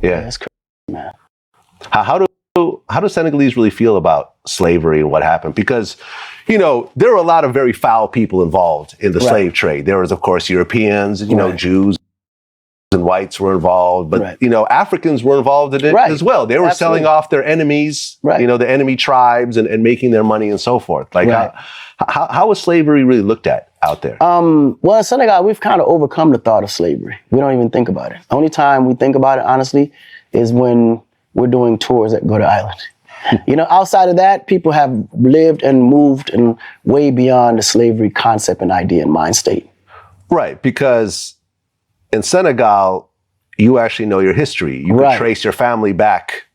Yeah. That's crazy, man. How do Senegalese really feel about slavery and what happened? Because, there were a lot of very foul people involved in the slave trade. There was, of course, Europeans, Jews and whites were involved, but, Africans were involved in it as well. They were selling off their enemies, the enemy tribes and making their money and so forth. Like, how was slavery really looked at out there? Well, in Senegal, we've kind of overcome the thought of slavery. We don't even think about it. The only time we think about it, honestly, is when we're doing tours that go to island. Outside of that, people have lived and moved and way beyond the slavery concept and idea and mind state. Right, because in Senegal, you actually know your history. You can trace your family back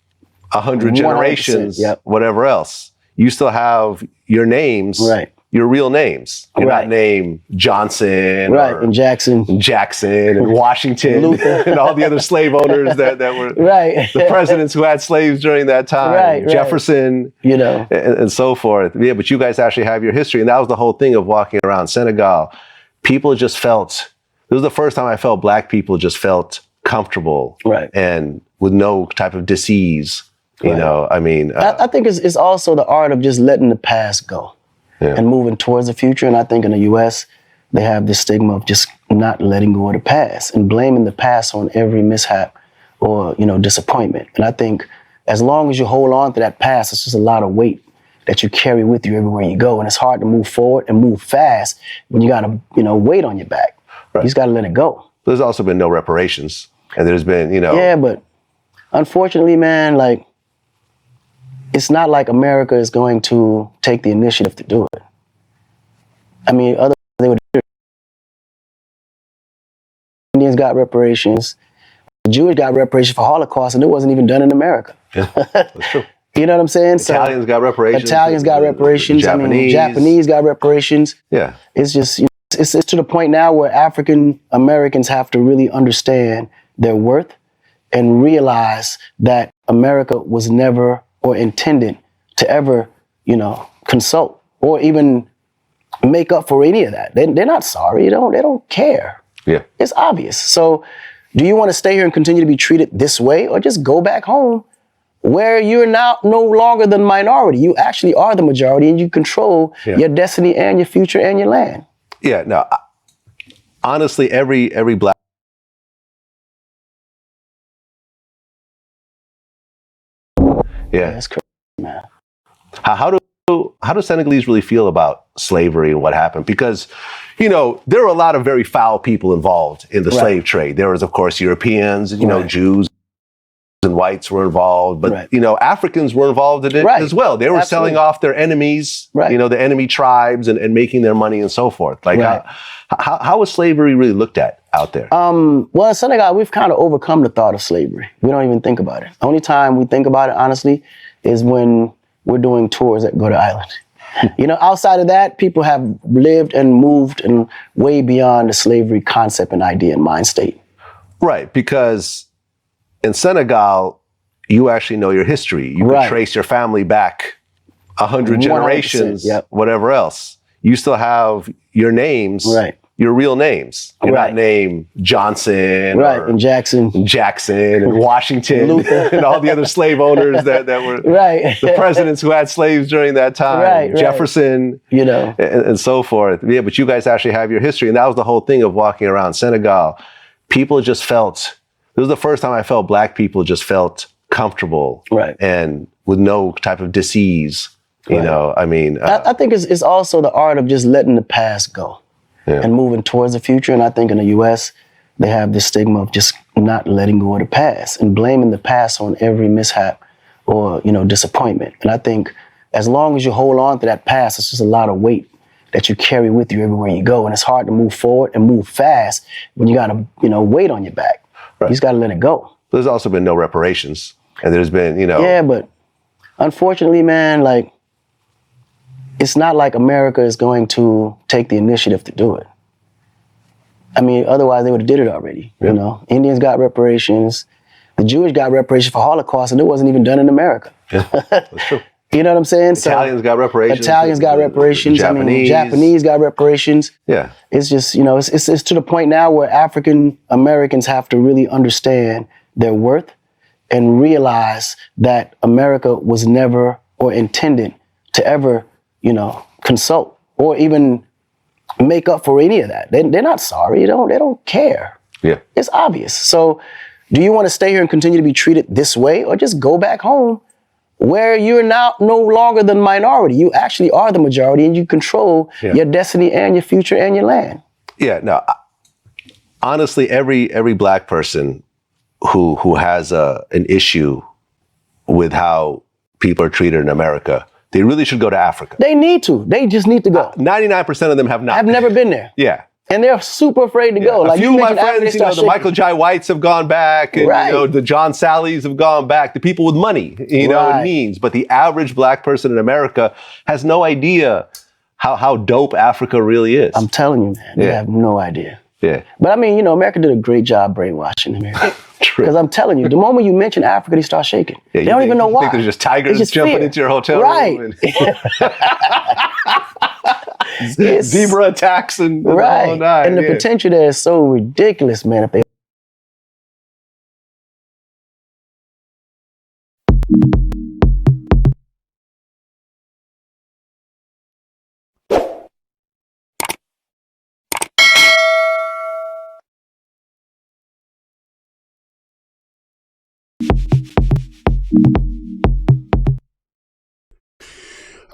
100 generations, whatever else. You still have your names, your real names. You're not named Johnson and Jackson and Washington and all the other slave owners that were the presidents who had slaves during that time, Jefferson, and so forth. Yeah, but you guys actually have your history. And that was the whole thing of walking around Senegal. People just felt, it was the first time I felt black people just felt comfortable and with no type of disease. I think it's also the art of just letting the past go and moving towards the future. And I think in the U.S., they have this stigma of just not letting go of the past and blaming the past on every mishap or, disappointment. And I think as long as you hold on to that past, it's just a lot of weight that you carry with you everywhere you go. And it's hard to move forward and move fast when you got to, weight on your back. You just got to let it go. There's also been no reparations. And there's been, Yeah, but unfortunately, man, it's not like America is going to take the initiative to do it. I mean, otherwise they would. Indians got reparations. The Jews got reparations for Holocaust, and it wasn't even done in America. Yeah, that's true. You know what I'm saying? Italians got reparations. Italians got reparations. Japanese got reparations. Yeah. It's just, it's to the point now where African Americans have to really understand their worth and realize that America was never or intended to ever, consult or even make up for any of that. They're not sorry. They don't care. Yeah. It's obvious. So do you want to stay here and continue to be treated this way, or just go back home where you're now no longer the minority? You actually are the majority and you control your destiny and your future and your land. Yeah, no, honestly, every black that's crazy, man. How do Senegalese really feel about slavery and what happened? Because, there were a lot of very foul people involved in the slave trade. There was, of course, Europeans, Jews and whites were involved, but, Africans were involved in it as well. They were selling off their enemies, the enemy tribes and making their money and so forth. Like, how was slavery really looked at out there? Well, in Senegal, we've kind of overcome the thought of slavery. We don't even think about it. The only time we think about it, honestly, is when we're doing tours that go to island. Outside of that, people have lived and moved and way beyond the slavery concept and idea and mind state. Right, because in Senegal, you actually know your history. You can trace your family back 100 generations, whatever else. You still have your names, your real names. You're not named Johnson and Jackson and Washington and all the other slave owners that were the presidents who had slaves during that time, Jefferson, and so forth. Yeah, but you guys actually have your history. And that was the whole thing of walking around Senegal. People just felt, it was the first time I felt black people just felt comfortable and with no type of disease. I think it's also the art of just letting the past go and moving towards the future. And I think in the U.S., they have this stigma of just not letting go of the past and blaming the past on every mishap or, disappointment. And I think as long as you hold on to that past, it's just a lot of weight that you carry with you everywhere you go. And it's hard to move forward and move fast when you got to, weight on your back. You just got to let it go. There's also been no reparations. And there's been, Yeah, but unfortunately, man, it's not like America is going to take the initiative to do it. I mean, otherwise they would have did it already. Indians got reparations. The Jews got reparations for Holocaust, and it wasn't even done in America. Yeah, that's true. You know what I'm saying? Italians got reparations. Japanese got reparations. Yeah. It's just, it's to the point now where African Americans have to really understand their worth and realize that America was never or intended to ever, consult or even make up for any of that. They're not sorry. They don't care. Yeah. It's obvious. So do you want to stay here and continue to be treated this way, or just go back home where you're now no longer the minority? You actually are the majority, and you control your destiny and your future and your land. Yeah, no, honestly, every black person who has an issue with how people are treated in America, they really should go to Africa. They need to. They just need to go. 99% of them have not. I've never been there. Yeah. And they're super afraid to go. A few of my friends, the Michael Jai Whites have gone back, and the John Sallys have gone back, the people with money, and means. But the average black person in America has no idea how dope Africa really is. I'm telling you, man, they have no idea. Yeah. But I mean, America did a great job brainwashing America. True. Because I'm telling you, the moment you mention Africa, they start shaking. Yeah, they don't even know why. Think there's just tigers jumping into your hotel room. Zebra attacks and the whole nine. And the potential there is so ridiculous, man. If they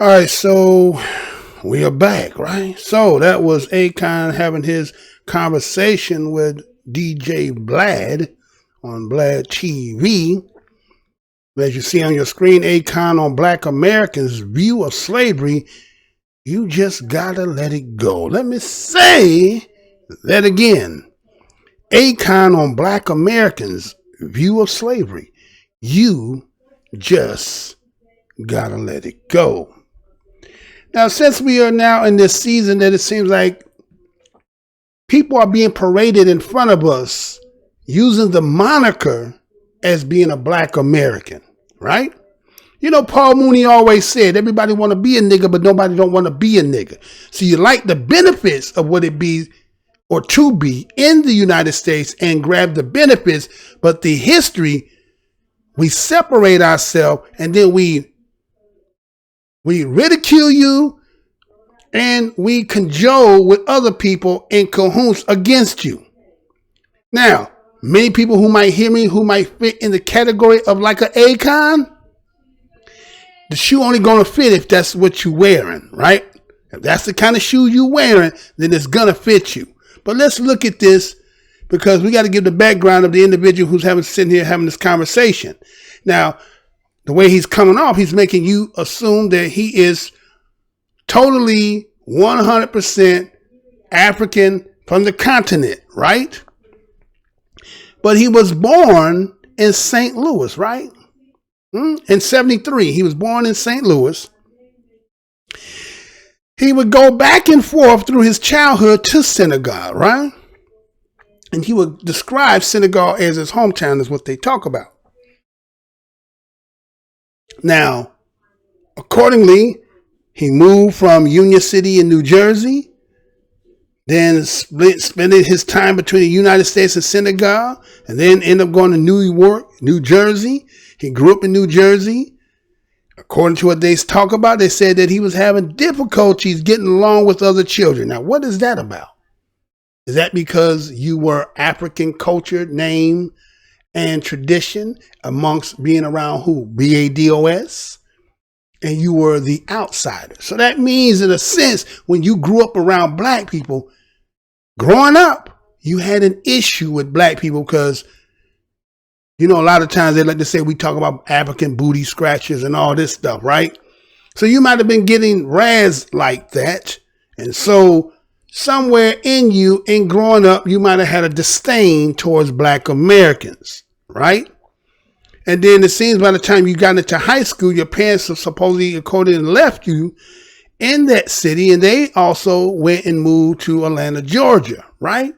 All right, so we are back, right? So that was Akon having his conversation with DJ Blad on Blad TV. As you see on your screen, Akon on Black Americans' view of slavery. You just gotta let it go. Let me say that again. Akon on Black Americans' view of slavery. You just gotta let it go. Now, since we are now in this season that it seems like people are being paraded in front of us using the moniker as being a Black American, right? Paul Mooney always said, everybody want to be a nigga, but nobody don't want to be a nigga. So you like the benefits of what it be or to be in the United States and grab the benefits, but the history, we separate ourselves and then we ridicule you, and we cajole with other people in cahoots against you. Now, many people who might hear me, who might fit in the category of like an Akon, the shoe only gonna fit if that's what you're wearing, right? If that's the kind of shoe you're wearing, then it's gonna fit you. But let's look at this, because we got to give the background of the individual who's sitting here having this conversation. Now, the way he's coming off, he's making you assume that he is totally 100% African from the continent, right? But he was born in St. Louis, right? In 73, he was born in St. Louis. He would go back and forth through his childhood to Senegal, right? And he would describe Senegal as his hometown, is what they talk about. Now, accordingly, he moved from Union City in New Jersey, then spending his time between the United States and Senegal, and then ended up going to New York, New Jersey. He grew up in New Jersey. According to what they talk about, they said that he was having difficulties getting along with other children. Now, what is that about? Is that because you were African culture, name, and tradition amongst being around who? BADOS? And you were the outsider. So that means, in a sense, when you grew up around black people, growing up, you had an issue with black people because, a lot of times they like to say we talk about African booty scratchers and all this stuff, right? So you might have been getting razzed like that. And so somewhere in you, in growing up, you might have had a disdain towards Black Americans, right? And then it seems by the time you got into high school, your parents have supposedly, according left you in that city, and they also went and moved to Atlanta, Georgia, right?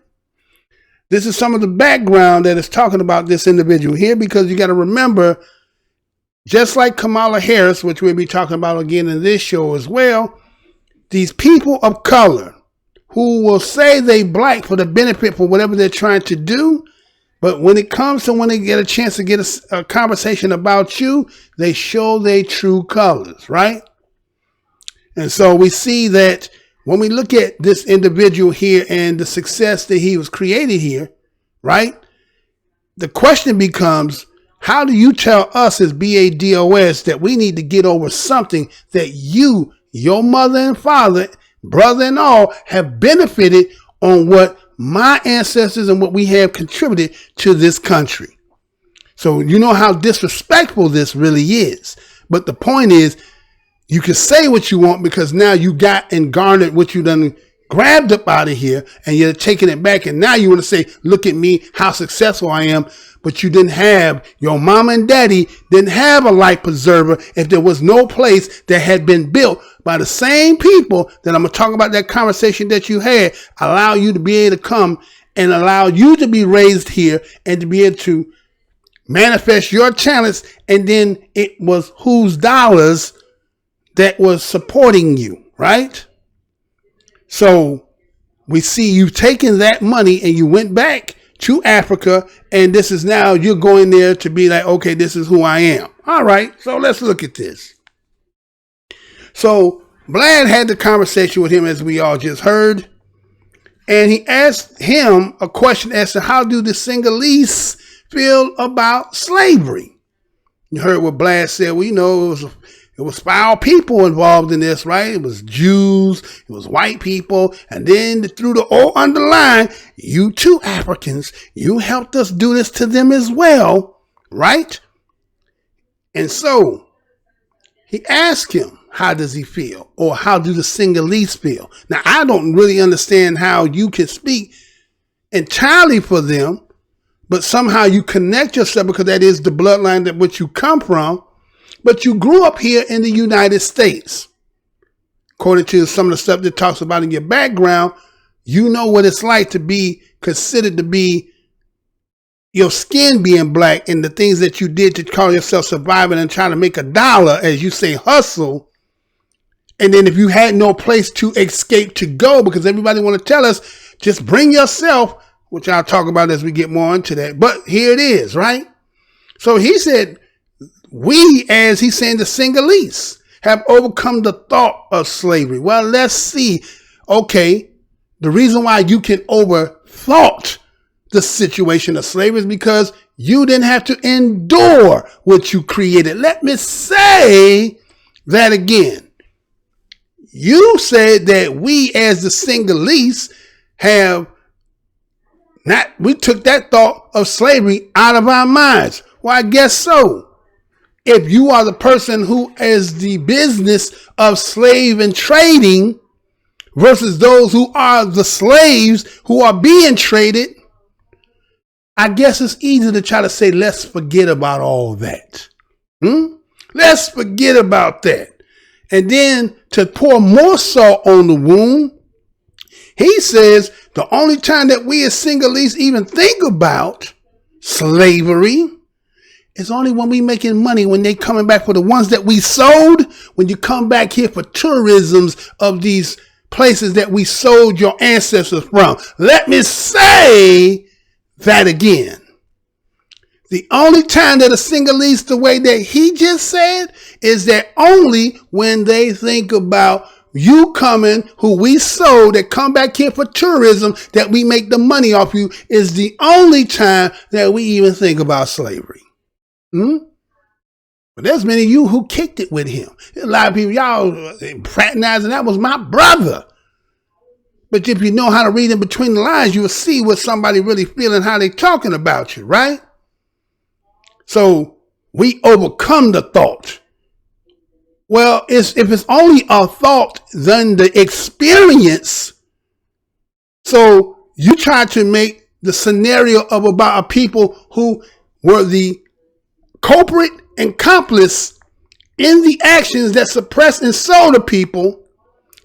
This is some of the background that is talking about this individual here, because you got to remember, just like Kamala Harris, which we'll be talking about again in this show as well, these people of color who will say they black for the benefit for whatever they're trying to do, But when it comes to when they get a chance to get a conversation about you, they show their true colors, right? And so we see that when we look at this individual here and the success that he was created here, right? The question becomes, how do you tell us as BADOS that we need to get over something that you, your mother and father, brother and all, have benefited on what my ancestors and what we have contributed to this country? So you know how disrespectful this really is. But the point is, you can say what you want because now you got and garnered what you done grabbed up out of here and you're taking it back. And now you want to say, look at me, how successful I am. But you didn't have, your mama and daddy didn't have a life preserver if there was no place that had been built by the same people that I'm going to talk about, that conversation that you had, allow you to be able to come and allow you to be raised here and to be able to manifest your talents. And then it was whose dollars that was supporting you, right? So we see you taking that money and you went back to Africa, and this is now you're going there to be like, okay, this is who I am. All right, so let's look at this. So Vlad had the conversation with him, as we all just heard, and he asked him a question as to how do the Sinhalese feel about slavery? You heard what Vlad said. Well, you know, it was foul people involved in this, right? It was Jews, it was white people, and then through the old underline, you too, Africans, you helped us do this to them as well, right? And so he asked him, how does he feel? Or how do the Sinhalese feel? Now, I don't really understand how you can speak entirely for them, but somehow you connect yourself because that is the bloodline that which you come from. But you grew up here in the United States. According to some of the stuff that talks about in your background, you know what it's like to be considered to be your skin being black and the things that you did to call yourself surviving and trying to make a dollar, as you say, hustle. And then if you had no place to escape to go, because everybody want to tell us, just bring yourself, which I'll talk about as we get more into that. But here it is, right? So he said, we, as he's saying, the Sinhalese, have overcome the thought of slavery. Well, let's see. Okay, the reason why you can overthought the situation of slavery is because you didn't have to endure what you created. Let me say that again. You said that we, as the Sinhalese, have not, we took that thought of slavery out of our minds. Well, I guess so. If you are the person who is the business of slave and trading versus those who are the slaves who are being traded, I guess it's easy to try to say, let's forget about all that. Let's forget about that. And then to pour more salt on the wound, he says the only time that we as Sinhalese even think about slavery it's only when we making money, when they coming back for the ones that we sold, when you come back here for tourisms of these places that we sold your ancestors from. Let me say that again. The only time that a Sinhalese, the way that he just said, is that only when they think about you coming, who we sold, that come back here for tourism, that we make the money off you, is the only time that we even think about slavery. But there's many of you who kicked it with him. There's a lot of people, y'all fraternizing, that was my brother. But if you know how to read in between the lines, you will see what somebody really feeling, how they talking about you, right? So we overcome the thought. Well, if it's only a thought, then the experience. So you try to make the scenario of about a people who were the culprit and accomplice in the actions that suppressed and sold the people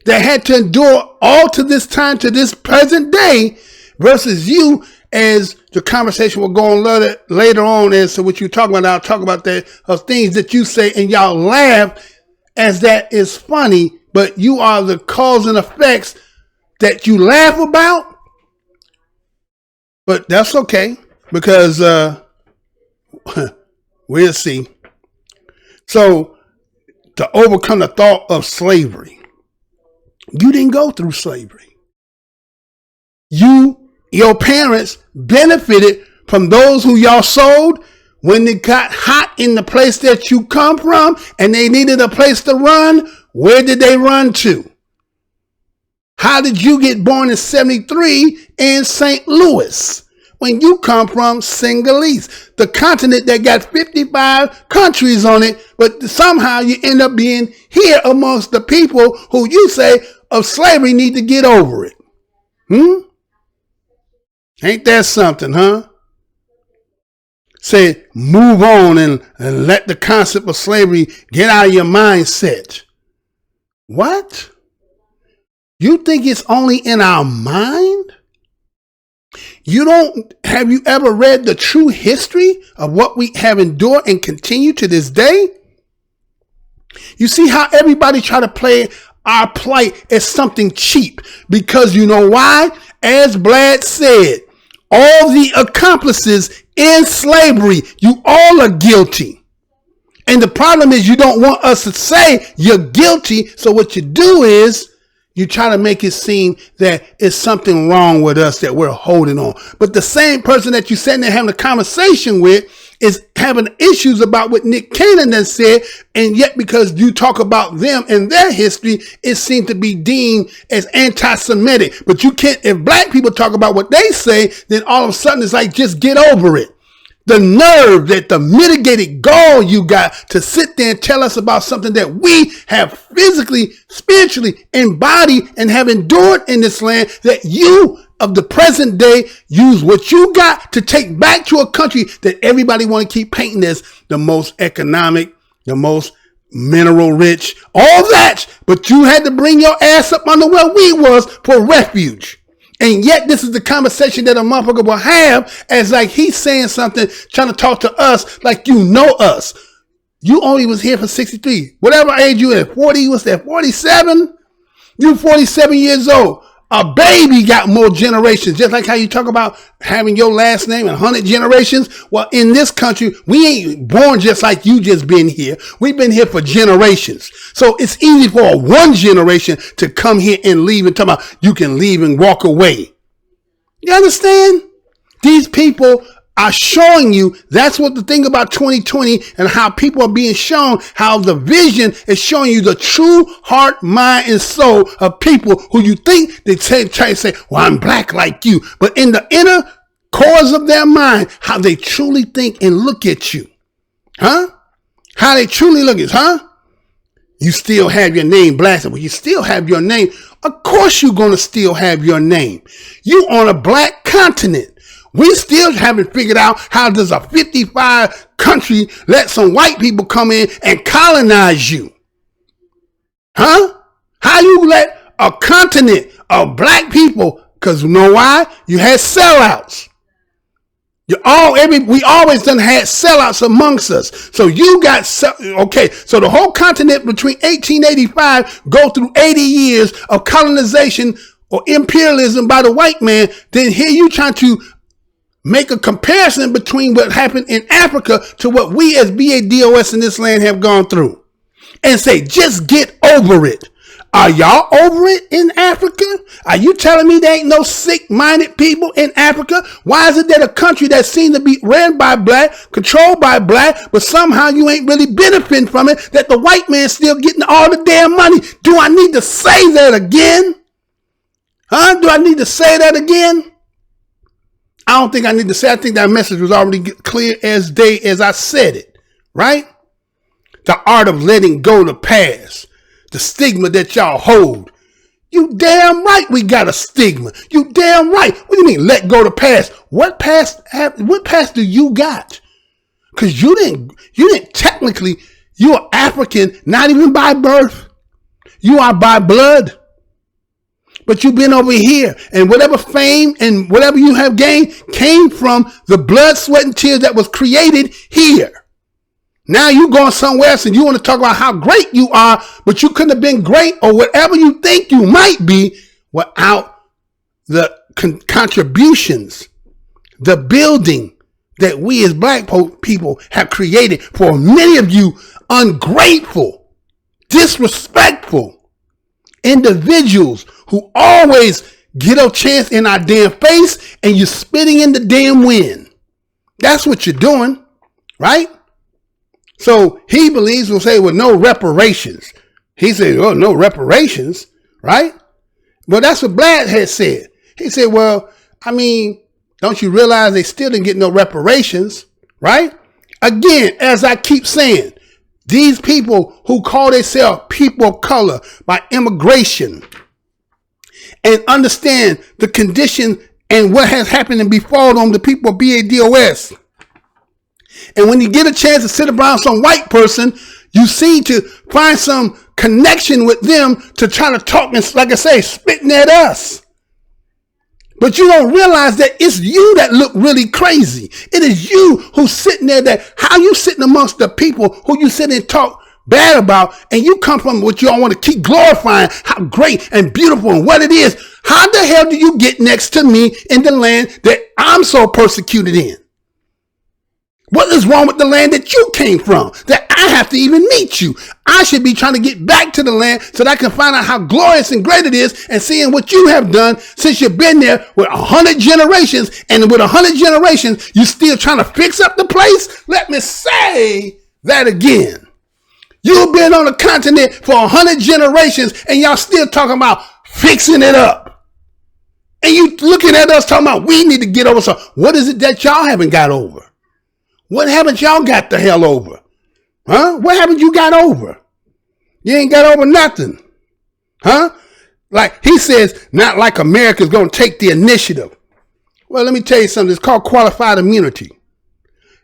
that had to endure all to this time, to this present day, versus you, as the conversation will go on later on as to what you're talking about. I'll talk about that, of things that you say and y'all laugh as that is funny, but you are the cause and effects that you laugh about. But that's okay. because we'll see. So to overcome the thought of slavery, you didn't go through slavery. Your parents benefited from those who y'all sold when it got hot in the place that you come from and they needed a place to run. Where did they run to? How did you get born in 73 in St. Louis when you come from Senegalese, the continent that got 55 countries on it, but somehow you end up being here amongst the people who you say of slavery need to get over it? Ain't that something, huh? Say, move on and let the concept of slavery get out of your mindset. What? You think it's only in our mind? Have you ever read the true history of what we have endured and continue to this day? You see how everybody try to play our plight as something cheap, because you know why? As Blad said, all the accomplices in slavery, you all are guilty. And the problem is you don't want us to say you're guilty. So what you do is you try to make it seem that it's something wrong with us that we're holding on. But the same person that you're sitting there having a conversation with is having issues about what Nick Cannon then said. And yet because you talk about them and their history, it seems to be deemed as anti-Semitic. But you can't, if black people talk about what they say, then all of a sudden it's like, just get over it. The nerve, that the mitigated gall you got to sit there and tell us about something that we have physically, spiritually embodied and have endured in this land, that you of the present day use what you got to take back to a country that everybody want to keep painting as the most economic, the most mineral rich, all that. But you had to bring your ass up under where we was for refuge. And yet this is the conversation that a motherfucker will have, as like he's saying something, trying to talk to us like you know us. You only was here for 63. Whatever age you at, 40, what's that, 47? You 47 years old. A baby got more generations, just like how you talk about having your last name and 100 generations. Well, in this country, we ain't born just like you just been here. We've been here for generations. So it's easy for one generation to come here and leave and talk about you can leave and walk away. You understand? These people are showing you, that's what the thing about 2020 and how people are being shown, how the vision is showing you the true heart, mind, and soul of people who you think they try to say, well, I'm black like you. But in the inner cores of their mind, how they truly think and look at you. Huh? How they truly look at you, huh? You still have your name blasted. Well, you still have your name. Of course you're going to still have your name. You on a black continent. We still haven't figured out how does a 55 country let some white people come in and colonize you. Huh? How you let a continent of black people, because you know why? You had sellouts. We always done had sellouts amongst us. So you got, okay, so the whole continent between 1885 go through 80 years of colonization or imperialism by the white man. Then here you trying to make a comparison between what happened in Africa to what we as BADOS in this land have gone through and say, just get over it. Are y'all over it in Africa? Are you telling me there ain't no sick-minded people in Africa? Why is it that a country that seems to be ran by black, controlled by black, but somehow you ain't really benefiting from it, that the white man's still getting all the damn money? Do I need to say that again? Huh? Do I need to say that again? I don't think I need to say. I think that message was already clear as day as I said it, right? The art of letting go the past, the stigma that y'all hold. You damn right we got a stigma. You damn right. What do you mean let go the past? What past do you got? Because you didn't technically, you are African, not even by birth. You are by blood. But you've been over here, and whatever fame and whatever you have gained came from the blood, sweat, and tears that was created here. Now you going somewhere else and you want to talk about how great you are, but you couldn't have been great or whatever you think you might be without the contributions, the building, that we as black people have created for many of you ungrateful, disrespectful individuals who always get a chance in our damn face and you're spitting in the damn wind. That's what you're doing, right? So he believes, we'll say, well, no reparations. He said, oh, no reparations, right? Well, that's what Blatt had said. He said, well, I mean, don't you realize they still didn't get no reparations, right? Again, as I keep saying, these people who call themselves people of color by immigration and understand the condition and what has happened and befallen on the people of BADOS. And when you get a chance to sit around some white person, you seem to find some connection with them to try to talk and, like I say, spitting at us. But you don't realize that it's you that look really crazy. It is you who's sitting there, that how you sitting amongst the people who you sit and talk bad about, and you come from what you all want to keep glorifying how great and beautiful and what it is. How the hell do you get next to me in the land that I'm so persecuted in? What is wrong with the land that you came from, that I have to even meet you? I should be trying to get back to the land so that I can find out how glorious and great it is, and seeing what you have done since you've been there with 100 generations, and with 100 generations, you're still trying to fix up the place? Let me say that again. You've been on the continent for 100 generations, and y'all still talking about fixing it up. And you looking at us talking about we need to get over. So what is it that y'all haven't got over? What haven't y'all got the hell over? Huh? What haven't you got over? You ain't got over nothing. Huh? Like he says, not like America's going to take the initiative. Well, let me tell you something. It's called qualified immunity.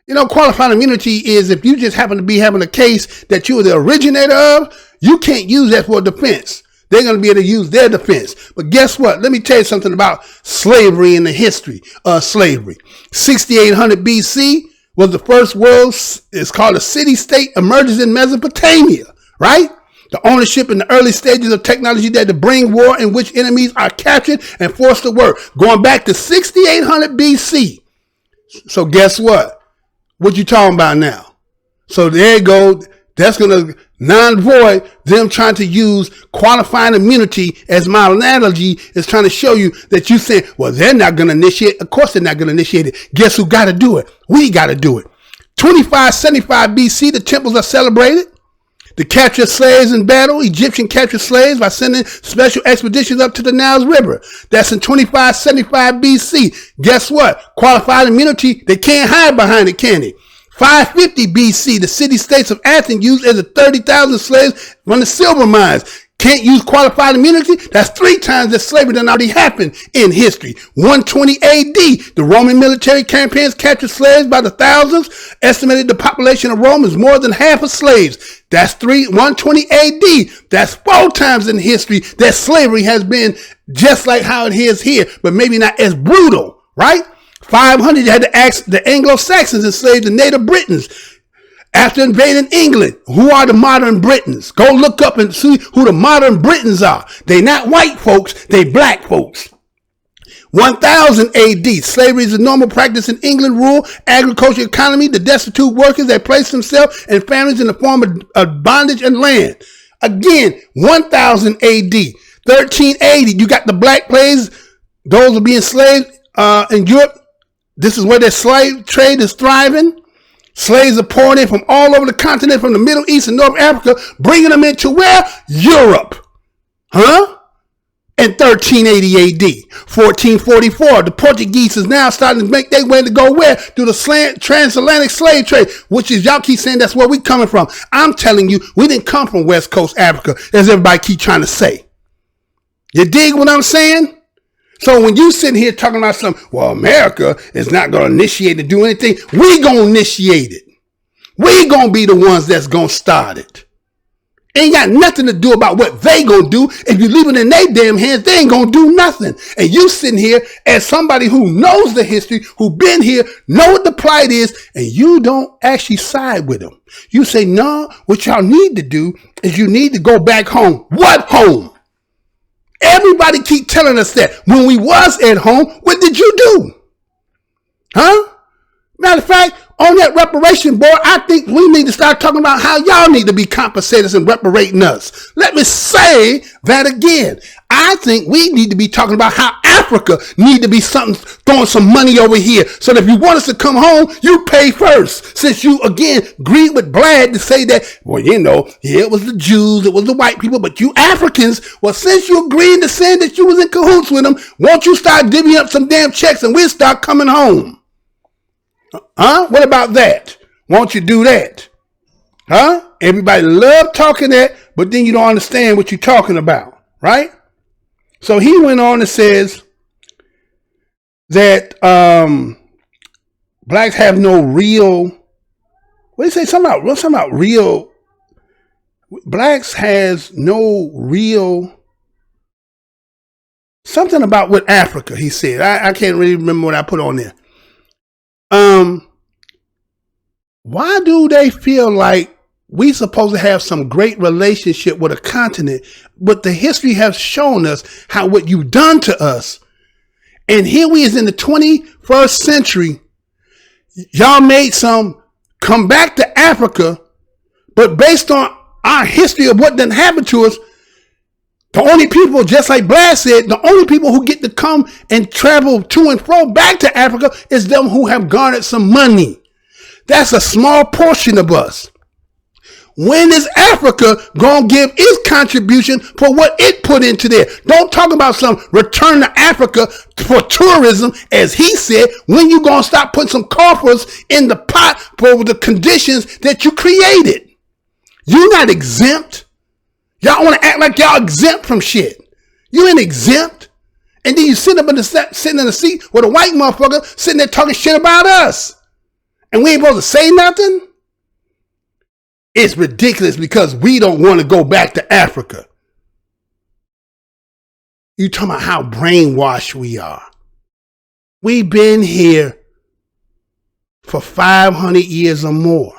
You know, qualified immunity is if you just happen to be having a case that you are the originator of, you can't use that for defense. They're going to be able to use their defense. But guess what? Let me tell you something about slavery and the history of slavery. 6800 BC. was the first world, it's called a city-state, emerges in Mesopotamia, right? The ownership in the early stages of technology that to bring war in which enemies are captured and forced to work, going back to 6800 BC. So guess what? What you talking about now? So there you go. That's going to non-void them trying to use qualifying immunity as my analogy is trying to show you that you say, well, they're not going to initiate. Of course they're not going to initiate it. Guess who got to do it? We got to do it. 2575 BC, the temples are celebrated. The capture of slaves in battle. Egyptian captured slaves by sending special expeditions up to the Nile River. That's in 2575 BC. Guess what? Qualified immunity, they can't hide behind it, can they? 550 BC, the city-states of Athens used as 30,000 slaves from the silver mines. Can't use qualified immunity? That's 3 times that slavery done already happened in history. 120 AD, the Roman military campaigns captured slaves by the thousands. Estimated the population of Rome is more than half of slaves. That's 120 AD. That's 4 times in history that slavery has been just like how it is here, but maybe not as brutal, right? 500, you had to ask the Anglo-Saxons enslaved the native Britons. After invading England, who are the modern Britons? Go look up and see who the modern Britons are. They not white folks, they black folks. 1000 AD, slavery is a normal practice in England, rural agriculture economy. The destitute workers that placed themselves and families in the form of bondage and land. Again, 1000 AD, 1380, you got the Black Plagues. Those are being enslaved in Europe. This is where their slave trade is thriving. Slaves are pouring in from all over the continent, from the Middle East and North Africa, bringing them into where? Europe. Huh? In 1380 AD. 1444, the Portuguese is now starting to make their way to go where? Through the transatlantic slave trade, which is, y'all keep saying that's where we coming from. I'm telling you, we didn't come from West Coast Africa, as everybody keep trying to say. You dig what I'm saying? So when you sitting here talking about something, well, America is not going to initiate to do anything, we going to initiate it. We going to be the ones that's going to start it. Ain't got nothing to do about what they going to do. If you leave it in their damn hands, they ain't going to do nothing. And you sitting here as somebody who knows the history, who been here, know what the plight is, and you don't actually side with them. You say, no, what y'all need to do is you need to go back home. What home? Everybody keep telling us that. When we was at home, what did you do? Huh? Matter of fact, on that reparation board, I think we need to start talking about how y'all need to be compensated and reparating us. Let me say that again. I think we need to be talking about how Africa need to be throwing some money over here. So that if you want us to come home, you pay first. Since you, again, agreed with Blad to say that, well, you know, yeah, it was the Jews, it was the white people, but you Africans, well, since you agreed to say that you was in cahoots with them, won't you start divvying up some damn checks and we'll start coming home? Huh? What about that? Won't you do that? Huh? Everybody love talking that, but then you don't understand what you're talking about, right? So he went on and says that blacks have no real, what did he say? Something about real, blacks has no real, something about with Africa, he said. I can't really remember what I put on there. Why do they feel like we supposed to have some great relationship with a continent, but the history has shown us how what you've done to us, and here we is in the 21st century, y'all made some come back to Africa, but based on our history of what done happened to us, the only people, just like Blad said, the only people who get to come and travel to and fro back to Africa is them who have garnered some money. That's a small portion of us. When is Africa going to give its contribution for what it put into there? Don't talk about some return to Africa for tourism, as he said. When you going to stop putting some coffers in the pot for the conditions that you created? You're not exempt. Y'all want to act like y'all exempt from shit. You ain't exempt. And then you sitting in the seat with a white motherfucker sitting there talking shit about us. And we ain't supposed to say nothing? It's ridiculous because we don't want to go back to Africa. You talking about how brainwashed we are. We've been here for 500 years or more.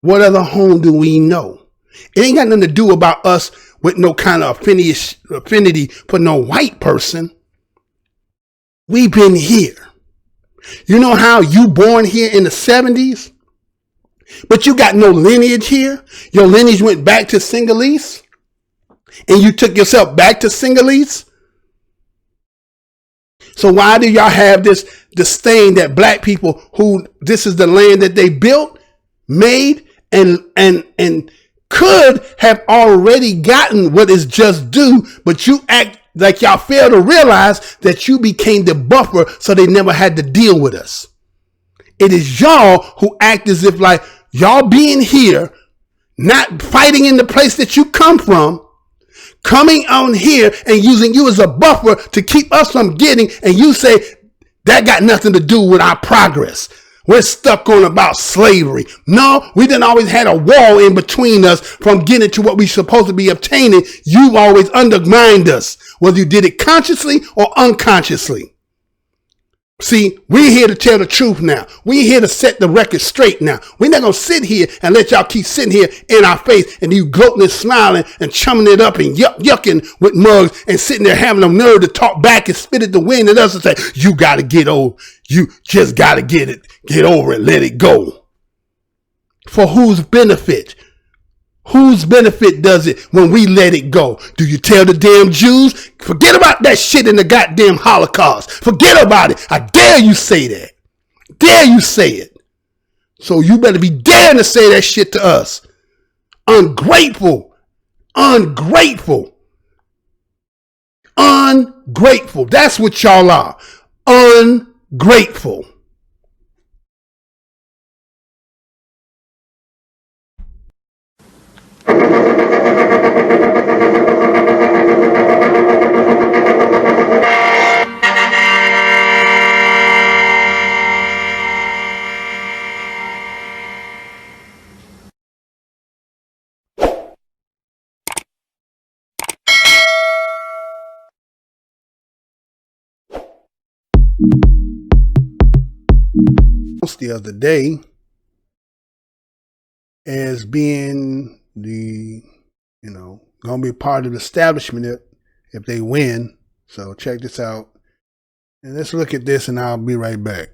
What other home do we know? It ain't got nothing to do about us with no kind of affinity for no white person. We've been here. You know how you born here in the 70s, but you got no lineage here? Your lineage went back to Singhalese, and you took yourself back to Singhalese? So why do y'all have this disdain that black people who this is the land that they built, made, and could have already gotten what is just due, but you act like y'all fail to realize that you became the buffer so they never had to deal with us. It is y'all who act as if like y'all being here, not fighting in the place that you come from, coming on here and using you as a buffer to keep us from getting, and you say that got nothing to do with our progress. We're stuck on about slavery. No, we didn't always had a wall in between us from getting to what we supposed to be obtaining. You've always undermined us, whether you did it consciously or unconsciously. See, we're here to tell the truth now. We're here to set the record straight now. We're not going to sit here and let y'all keep sitting here in our face and you gloating and smiling and chumming it up and yucking with mugs and sitting there having a nerve to talk back and spit at the wind at us and say, you got to get old. You just got to get over it, let it go. For whose benefit? Whose benefit does it when we let it go? Do you tell the damn Jews? Forget about that shit in the goddamn Holocaust. Forget about it. I dare you say that. Dare you say it. So you better be daring to say that shit to us. Ungrateful. Ungrateful. Ungrateful. That's what y'all are. Ungrateful. The other day as being the, gonna be part of the establishment if they win. So check this out. And let's look at this and I'll be right back.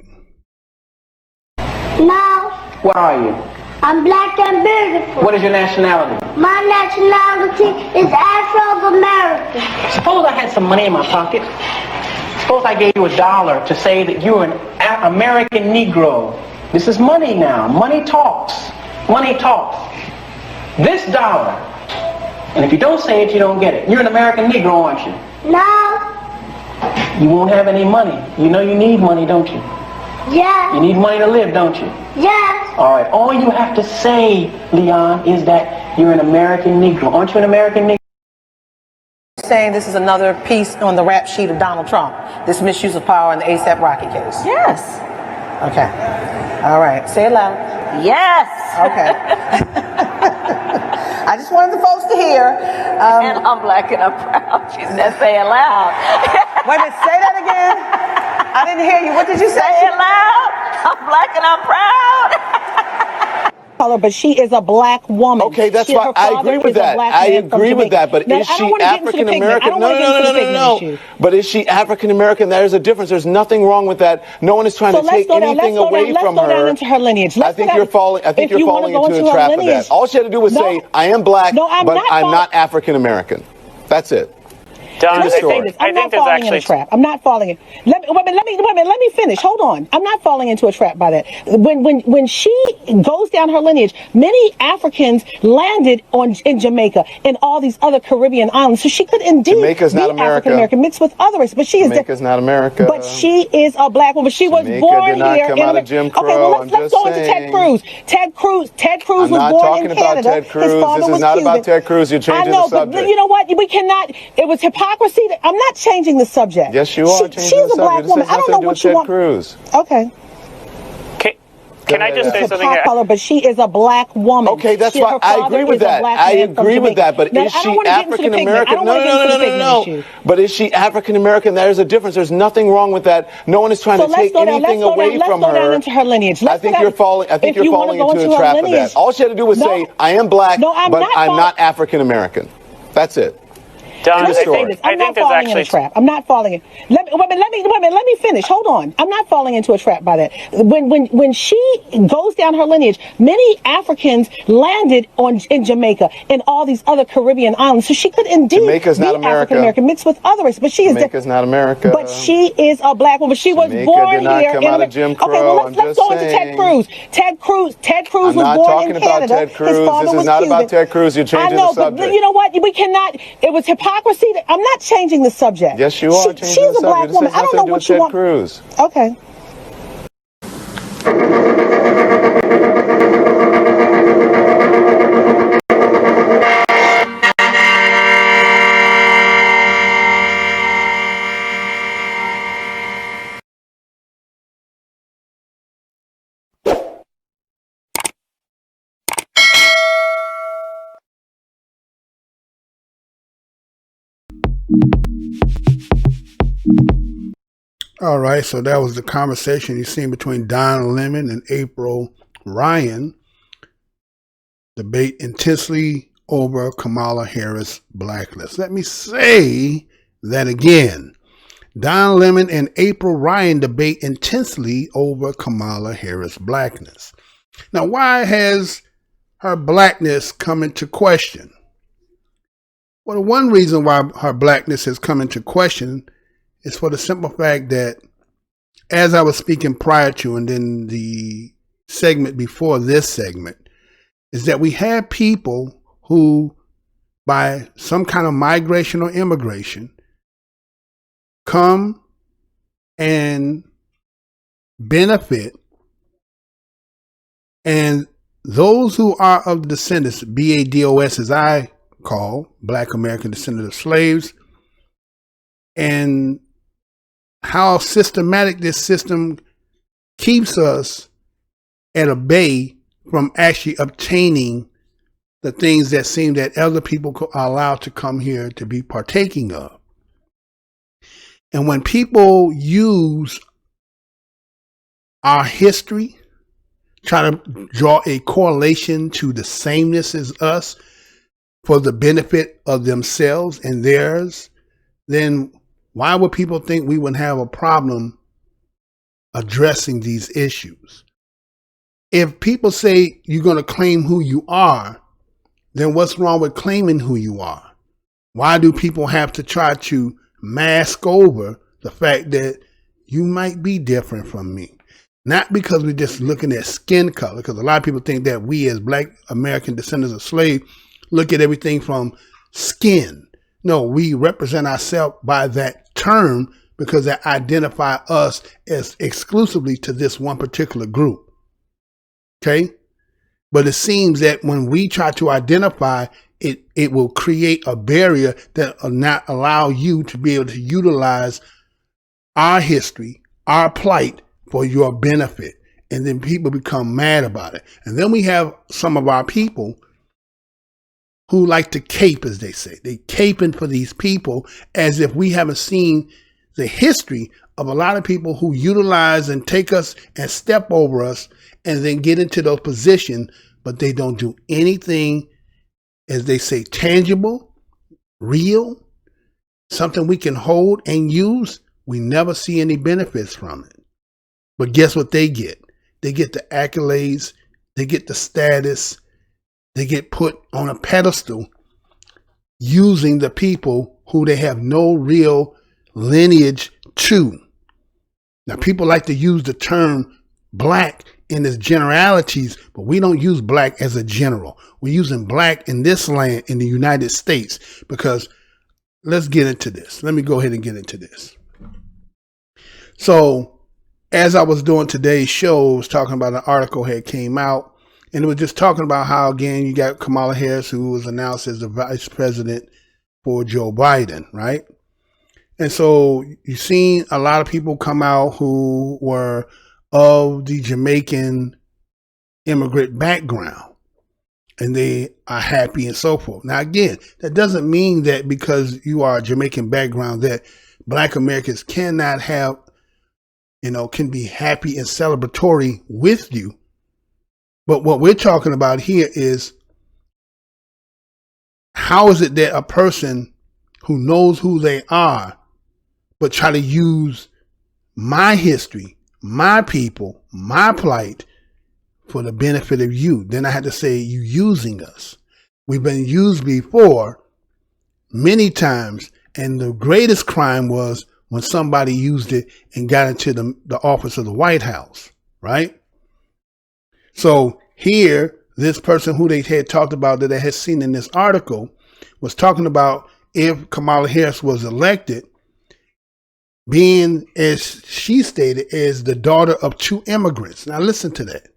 No. What are you? I'm black and beautiful. What is your nationality? My nationality is Afro-American. Suppose I had some money in my pocket. Suppose I gave you $1 to say that you're an American Negro. This is money now. Money talks. Money talks. This dollar. And if you don't say it, you don't get it. You're an American Negro, aren't you? No. You won't have any money. You know you need money, don't you? Yes. You need money to live, don't you? Yes. All right. All you have to say, Leon, is that you're an American Negro. Aren't you an American Negro? Saying this is another piece on the rap sheet of Donald Trump, this misuse of power in the ASAP Rocky case. Yes. Okay. All right. Say it loud. Yes. Okay. I just wanted the folks to hear. And I'm black and I'm proud. She said, say it loud. Wait a minute. Say that again. I didn't hear you. What did you say? Say it loud. I'm black and I'm proud. Color, but she is a black woman. Okay, that's why I agree with that. I agree with that. But is she African American? No. But is she African American? There's a difference. There's nothing wrong with that. No one is trying to take anything away from her. Let's go down into her lineage. I think you're falling. I think you're falling into the trap of that. All she had to do was say, "I am black, but I'm not African American." That's it. I'm not falling in a trap. I'm not falling in. Let me finish. Hold on. I'm not falling into a trap by that. When she goes down her lineage, many Africans landed in Jamaica and all these other Caribbean islands. So she could indeed Jamaica's not be African American mixed with others. But she is Jamaica's not America. But she is a black woman. She was born here. Come out of Jim Crow. Okay, well let's go into Ted Cruz. Ted Cruz was born in Canada. Ted Cruz. This is not about Ted Cruz. You're changing the subject. But you know what? We cannot. It was hypocrisy. I'm not changing the subject. Yes, you are. She's a black woman. I don't know what you want. Cruz. Okay. Can I just say something? Color, but she is a black woman. Okay, that's why I agree with that. I agree with that. But is she African American? No. But is she African American? There's a difference. There's nothing wrong with that. No one is trying to take anything away from her. Let's go down into her lineage. I think you're falling. I think you're falling into the trap of that. All she had to do was say, "I am black, but I'm not African American." That's it. I'm not falling in a trap. I'm not falling in. Let me finish. Hold on. I'm not falling into a trap by that. When she goes down her lineage, many Africans landed in Jamaica and all these other Caribbean islands. So she could indeed be African American mixed with others. But she is Jamaica's not America. But she is a black woman. She was born here. Come out of Jim Crow. Okay, well let's go into Ted Cruz. Ted Cruz was born in Canada. His father was Cuban. This is not about Ted Cruz. You're changing the subject. But you know what? We cannot. It was hypocrisy. I'm not changing the subject. Yes, you are. She's a black woman. I don't know what you want. Cruz. Okay. All right, so that was the conversation you seen between Don Lemon and April Ryan. Debate intensely over Kamala Harris blacklist. Let me say that again. Don Lemon and April Ryan debate intensely over Kamala Harris blackness. Now, why has her blackness come into question? Well, one reason why her blackness has come into question is for the simple fact that, as I was speaking prior to, and then the segment before this segment, is that we have people who, by some kind of migration or immigration, come and benefit, and those who are of the descendants, BADOS as I call, Black American descendants of slaves, and how systematic this system keeps us at a bay from actually obtaining the things that seem that other people are allowed to come here to be partaking of. And when people use our history, try to draw a correlation to the sameness as us for the benefit of themselves and theirs, then why would people think we would have a problem addressing these issues? if people say you're going to claim who you are, then what's wrong with claiming who you are? Why do people have to try to mask over the fact that you might be different from me? Not because we're just looking at skin color, because a lot of people think that we as Black American descendants of slaves look at everything from skin. No, we represent ourselves by that term because that identify us as exclusively to this one particular group. Okay? But it seems that when we try to identify, it will create a barrier that will not allow you to be able to utilize our history, our plight for your benefit. And then people become mad about it. And then we have some of our people who like to cape, as they say. They caping for these people as if we haven't seen the history of a lot of people who utilize and take us and step over us and then get into those positions, but they don't do anything, as they say, tangible, real, something we can hold and use. We never see any benefits from it. But guess what they get? They get the accolades, they get the status, they get put on a pedestal using the people who they have no real lineage to. Now, people like to use the term Black in its generalities, but we don't use Black as a general. We're using Black in this land, in the United States, because let's get into this. Let me go ahead and get into this. So, as I was doing today's show, I was talking about an article that came out, and it was just talking about how, again, you got Kamala Harris, who was announced as the vice president for Joe Biden, right? And so you've seen a lot of people come out who were of the Jamaican immigrant background, and they are happy and so forth. Now, again, that doesn't mean that because you are a Jamaican background that Black Americans cannot have, can be happy and celebratory with you. But what we're talking about here is, how is it that a person who knows who they are, but try to use my history, my people, my plight for the benefit of you? Then I had to say, you using us. We've been used before many times. And the greatest crime was when somebody used it and got into the office of the White House, right? So here, this person who they had talked about that I had seen in this article was talking about if Kamala Harris was elected, being, as she stated, as the daughter of two immigrants. Now listen to that.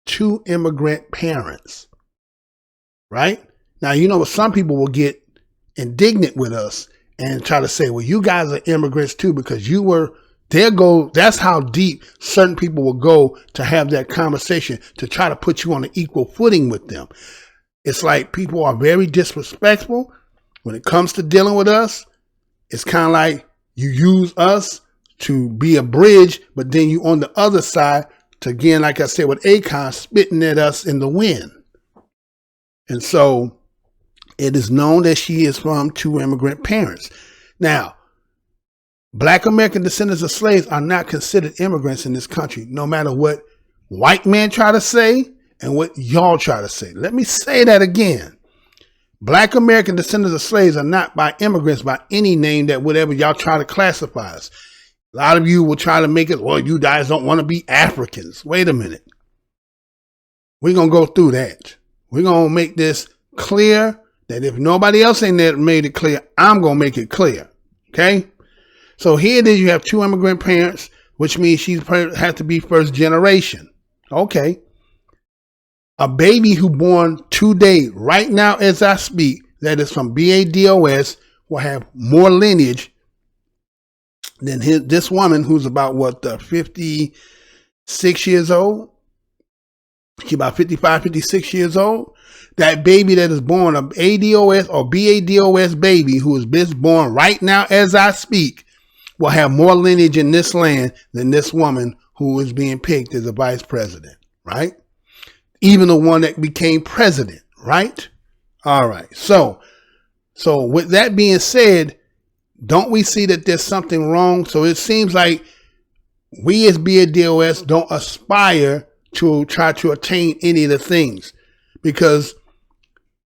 Two immigrant parents, right? Now, some people will get indignant with us and try to say, well, you guys are immigrants too, because you were, that's how deep certain people will go to have that conversation, to try to put you on an equal footing with them. It's like people are very disrespectful when it comes to dealing with us. It's kind of like you use us to be a bridge, but then you on the other side to, again, like I said, with Akon spitting at us in the wind. And so it is known that she is from two immigrant parents. Now, Black American descendants of slaves are not considered immigrants in this country, no matter what white men try to say and what y'all try to say. Let me say that again. Black American descendants of slaves are not by immigrants by any name that whatever y'all try to classify us. A lot of you will try to make it, well, you guys don't want to be Africans. Wait a minute. We're going to go through that. We're going to make this clear that if nobody else ain't there made it clear, I'm going to make it clear. Okay? So here it is. You have two immigrant parents, which means she has to be first generation. Okay. A baby who born today, right now as I speak, that is from BADOS, will have more lineage than this woman who's about 56 years old. She's about 55, 56 years old. That baby that is born of ADOS or BADOS baby who is born right now as I speak will have more lineage in this land than this woman who is being picked as a vice president, right? Even the one that became president, right? All right. So with that being said, don't we see that there's something wrong? So it seems like we as BADOS don't aspire to try to attain any of the things, because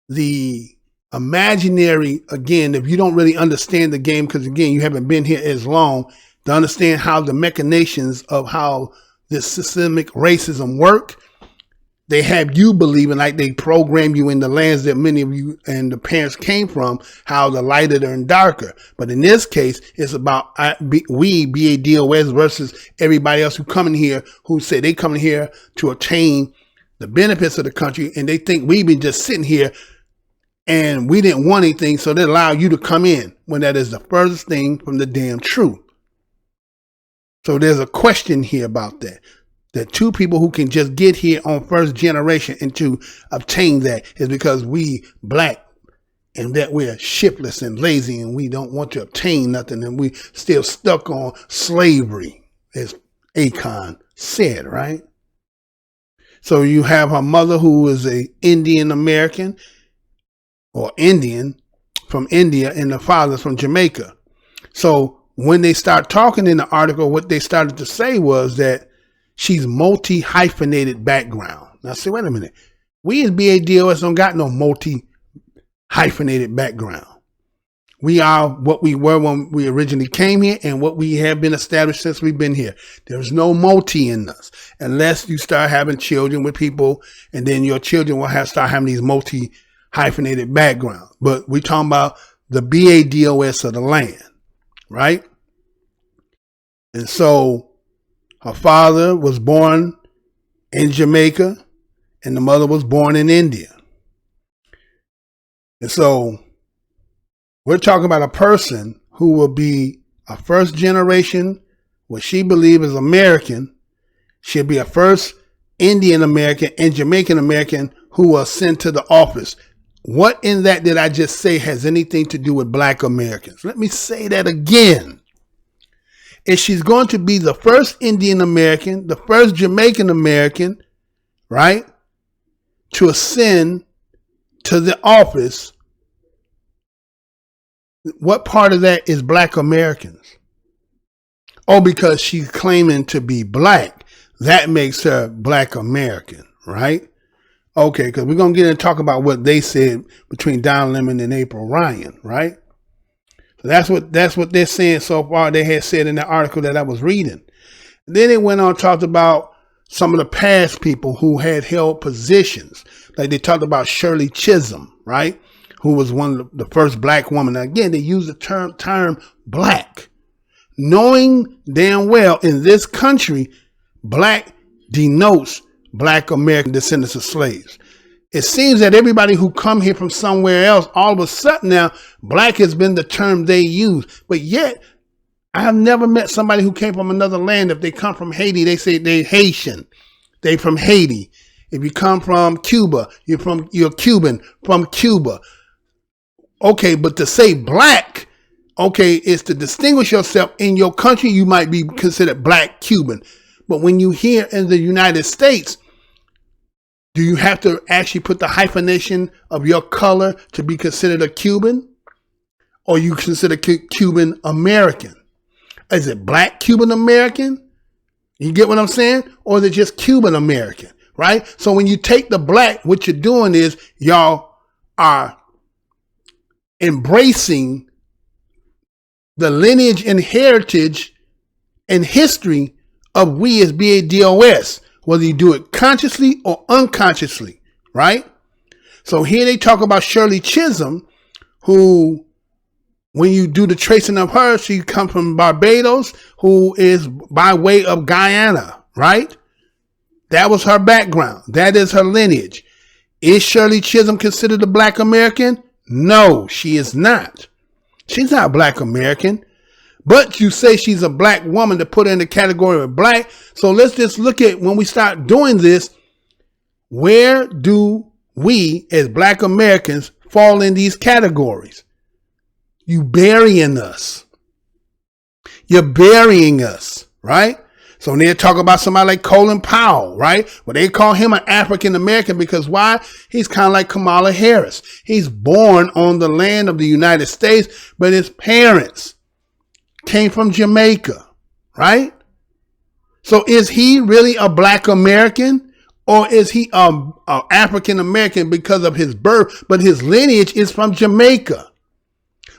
the imaginary, again, if you don't really understand the game, because again, you haven't been here as long to understand how the machinations of how this systemic racism work, they have you believing like they program you in the lands that many of you and the parents came from, how the lighter and darker. But in this case, it's about we, BADOS, versus everybody else who come in here, who say they come in here to attain the benefits of the country, and they think we've been just sitting here and we didn't want anything, so they allow you to come in, when that is the furthest thing from the damn truth. So there's a question here about that. The two people who can just get here on first generation and to obtain that is because we black, and that we're shiftless and lazy and we don't want to obtain nothing, and we still stuck on slavery, as Akon said, right? So you have her mother, who is a Indian American or Indian from India, and the father's from Jamaica. So when they start talking in the article, what they started to say was that she's multi-hyphenated background. Now, see, wait a minute. We as BADOS don't got no multi-hyphenated background. We are what we were when we originally came here, and what we have been established since we've been here. There's no multi in us, unless you start having children with people, and then your children will start having these multi-hyphenated backgrounds. But we're talking about the BADOS of the land, right? And so her father was born in Jamaica, and the mother was born in India. And so we're talking about a person who will be a first generation, what she believes is American. She'll be a first Indian American and Jamaican American who was sent to the office. What in that did I just say has anything to do with black Americans? Let me say that again. If she's going to be the first Indian American, the first Jamaican American, right, to ascend to the office, what part of that is black Americans? Oh, because she's claiming to be black. That makes her black American, right? Okay, because we're going to get and talk about what they said between Don Lemon and April Ryan, right? So that's what they're saying so far. They had said in the article that I was reading. And then it went on and talked about some of the past people who had held positions. Like they talked about Shirley Chisholm, right? Who was one of the first black woman. Now, again, they use the term black, knowing damn well in this country, black denotes black American descendants of slaves. It seems that everybody who come here from somewhere else, all of a sudden now, black has been the term they use. But yet, I have never met somebody who came from another land. If they come from Haiti, they say they're Haitian. They from Haiti. If you come from Cuba, you're Cuban from Cuba. Okay, but to say black, okay, is to distinguish yourself in your country, you might be considered black Cuban. But when you here in the United States, do you have to actually put the hyphenation of your color to be considered a Cuban? Or you consider Cuban American? Is it black Cuban American? You get what I'm saying? Or is it just Cuban American, right? So when you take the black, what you're doing is y'all are embracing the lineage and heritage and history of we as BADOS, whether you do it consciously or unconsciously, right? So here they talk about Shirley Chisholm, who, when you do the tracing of her, she comes from Barbados, who is by way of Guyana, right? That was her background. That is her lineage. Is Shirley Chisholm considered a black American? No, she is not. She's not black American. But you say she's a black woman to put her in the category of black. So let's just look at, when we start doing this, where do we as black Americans fall in these categories? You burying us. You're burying us, right? So when they talk about somebody like Colin Powell, right? Well, they call him an African American because why? He's kind of like Kamala Harris. He's born on the land of the United States, but his parents came from Jamaica, right? So is he really a black American? Or is he African American because of his birth, but his lineage is from Jamaica?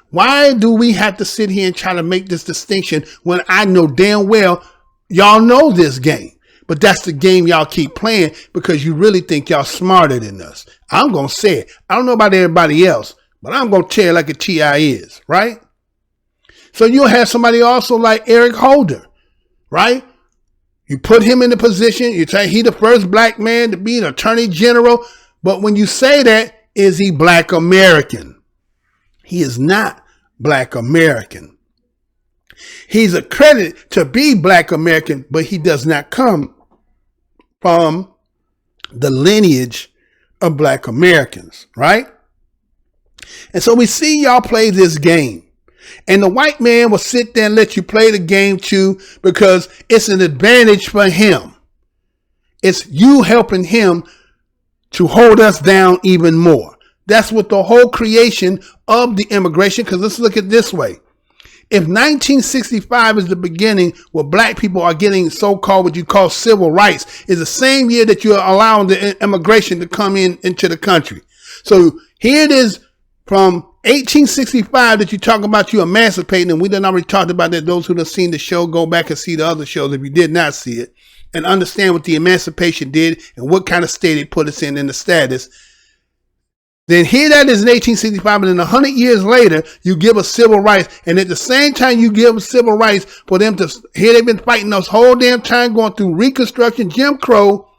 Why do we have to sit here and try to make this distinction when I know damn well y'all know this game? But that's the game y'all keep playing because you really think y'all smarter than us. I'm going to say it. I don't know about everybody else, but I'm going to tell it like a T.I. is, right? So you'll have somebody also like Eric Holder, right? You put him in the position, you say he the first black man to be an attorney general. But when you say that, is he black American? He is not black American. He's accredited to be black American, but he does not come from the lineage of black Americans, right? And so we see y'all play this game. And the white man will sit there and let you play the game too because it's an advantage for him. It's you helping him to hold us down even more. That's what the whole creation of the immigration, because let's look at it this way. If 1965 is the beginning where black people are getting so-called what you call civil rights, is the same year that you're allowing the immigration to come into the country. So here it is from 1865 that you talk about you emancipating, and we done already talked about that. Those who have seen the show, go back and see the other shows if you did not see it, and understand what the emancipation did and what kind of state it put us in the status. Then here that is in 1865, and then 100 years later, you give us civil rights. And at the same time you give us civil rights for them to, here they've been fighting us whole damn time, going through Reconstruction, Jim Crow,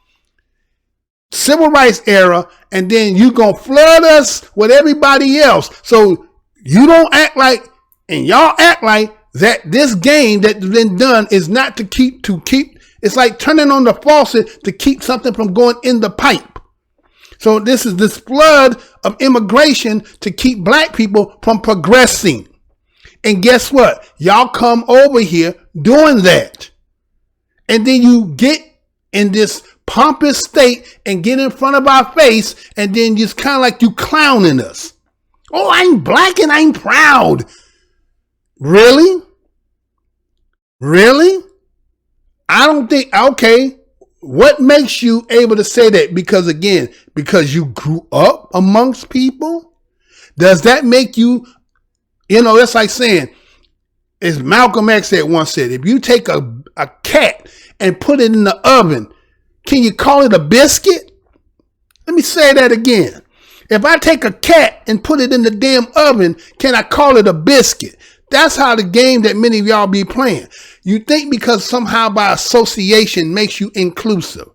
civil rights era, and then you gonna flood us with everybody else. So you don't act like, and y'all act like that this game that's been done is not to keep, it's like turning on the faucet to keep something from going in the pipe. So this is this flood of immigration to keep black people from progressing. And guess what? Y'all come over here doing that. And then you get in this pompous state and get in front of our face, and then just kind of like you clowning us. Oh, I'm black and I'm proud. Really? Really? I don't think, okay. What makes you able to say that? Because again, because you grew up amongst people? Does that make you, that's like saying, as Malcolm X once said, if you take a cat and put it in the oven, can you call it a biscuit? Let me say that again. If I take a cat and put it in the damn oven, can I call it a biscuit? That's how the game that many of y'all be playing. You think because somehow by association makes you inclusive.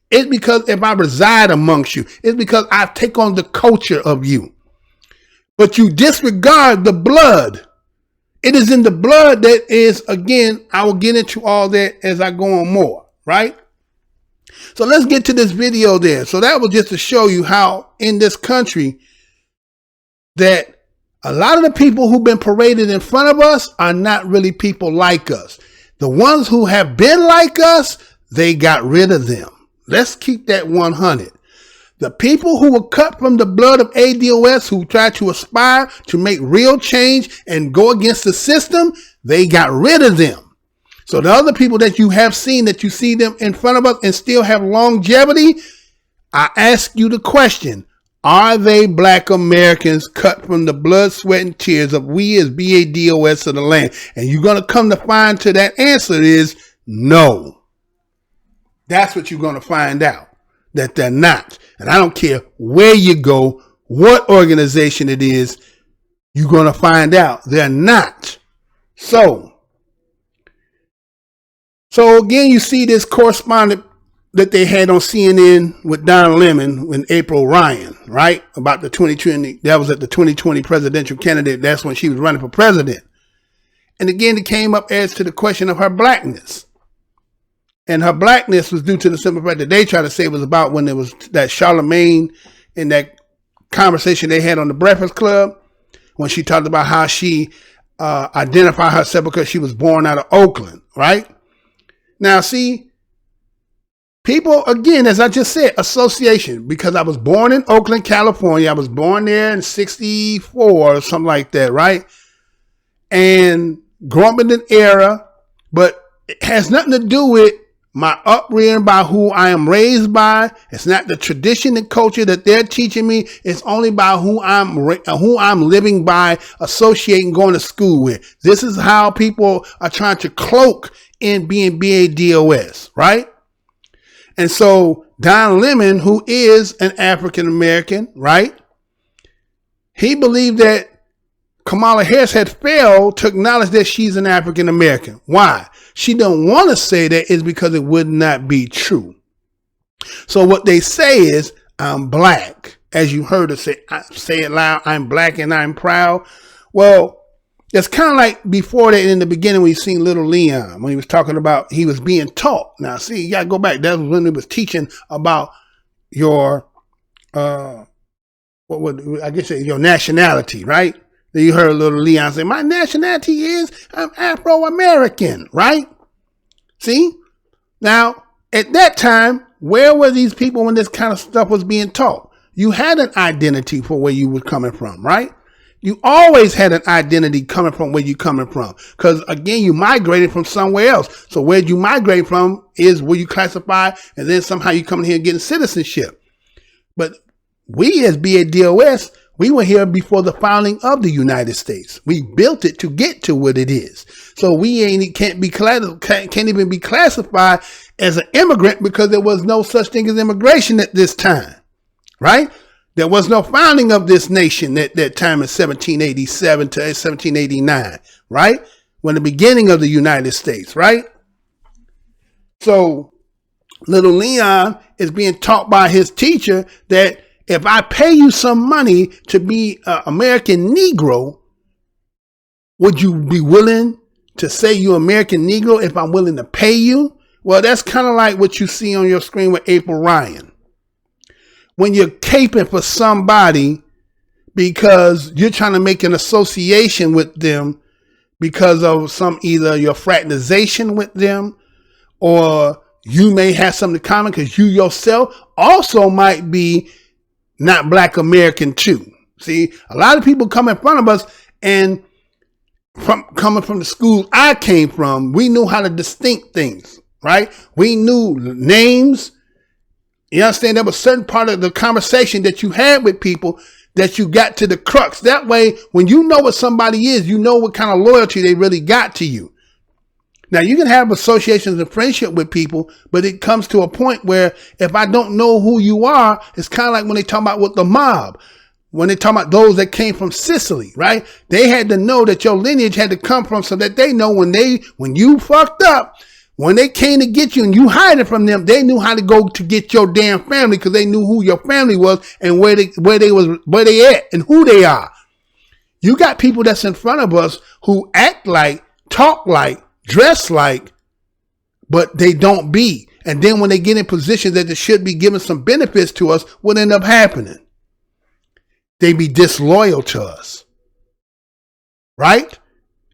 It's because if I reside amongst you, it's because I take on the culture of you. But you disregard the blood. It is in the blood that is, again, I will get into all that as I go on more, right? So let's get to this video there. So that was just to show you how in this country that a lot of the people who've been paraded in front of us are not really people like us. The ones who have been like us, they got rid of them. Let's keep that 100. The people who were cut from the blood of ADOS, who tried to aspire to make real change and go against the system, they got rid of them. So the other people that you have seen, that you see them in front of us and still have longevity, I ask you the question, are they black Americans cut from the blood, sweat, and tears of we as BADOS of the land? And you're going to come to find to that answer is no. That's what you're going to find out, that they're not. And I don't care where you go, what organization it is, you're going to find out they're not. So again, you see this correspondent that they had on CNN with Don Lemon and April Ryan, right? About the 2020, that was at the 2020 presidential candidate. That's when she was running for president. And again, it came up as to the question of her blackness. And her blackness was due to the simple fact that they tried to say it was about when there was that Charlemagne and that conversation they had on the Breakfast Club, when she talked about how she identified herself because she was born out of Oakland, right? Now, see, people, again, as I just said, association, because I was born in Oakland, California. I was born there in 64 or something like that, right? And grew up in an era, but it has nothing to do with my upbringing, by who I am raised by. It's not the tradition and culture that they're teaching me. It's only by who I'm living by, associating, going to school with. This is how people are trying to cloak in being BADOS, right? And so Don Lemon, who is an African American, right? He believed that Kamala Harris had failed to acknowledge that she's an African American. Why? She don't want to say that is because it would not be true. So what they say is, I'm black. As you heard her say it loud, I'm black and I'm proud. Well, it's kind of like before that in the beginning when you seen Little Leon, when he was talking about, he was being taught. Now, see, you got to go back. That was when he was teaching about your, your nationality, right? Then you heard Little Leon say, my nationality is I'm Afro-American, right? See? Now, at that time, where were these people when this kind of stuff was being taught? You had an identity for where you were coming from, right? You always had an identity coming from where you're coming from. Because, again, you migrated from somewhere else. So where you migrate from is where you classify, and then somehow you come in here and get citizenship. But we as BADOS, we were here before the founding of the United States. We built it to get to what it is. So we can't even be classified as an immigrant because there was no such thing as immigration at this time, right? There was no founding of this nation at that time in 1787 to 1789, right? When the beginning of the United States, right? So Little Leon is being taught by his teacher that if I pay you some money to be an American Negro, would you be willing to say you're American Negro if I'm willing to pay you? Well, that's kind of like what you see on your screen with April Ryan. When you're caping for somebody because you're trying to make an association with them because of either your fraternization with them, or you may have something in common because you yourself also might be not Black American too. See, a lot of people come in front of us, and coming from the school I came from, we knew how to distinct things, right? We knew names. You understand? There was a certain part of the conversation that you had with people that you got to the crux. That way, when you know what somebody is, you know what kind of loyalty they really got to you. Now, you can have associations and friendship with people, but it comes to a point where if I don't know who you are, it's kind of like when they talk about with the mob, when they talk about those that came from Sicily, right? They had to know that your lineage had to come from, so that they know when you fucked up, when they came to get you and you hiding from them, they knew how to go to get your damn family because they knew who your family was and where they at and who they are. You got people that's in front of us who act like, talk like, dress like, but they don't be. And then when they get in positions that they should be giving some benefits to us, what end up happening? They be disloyal to us. Right?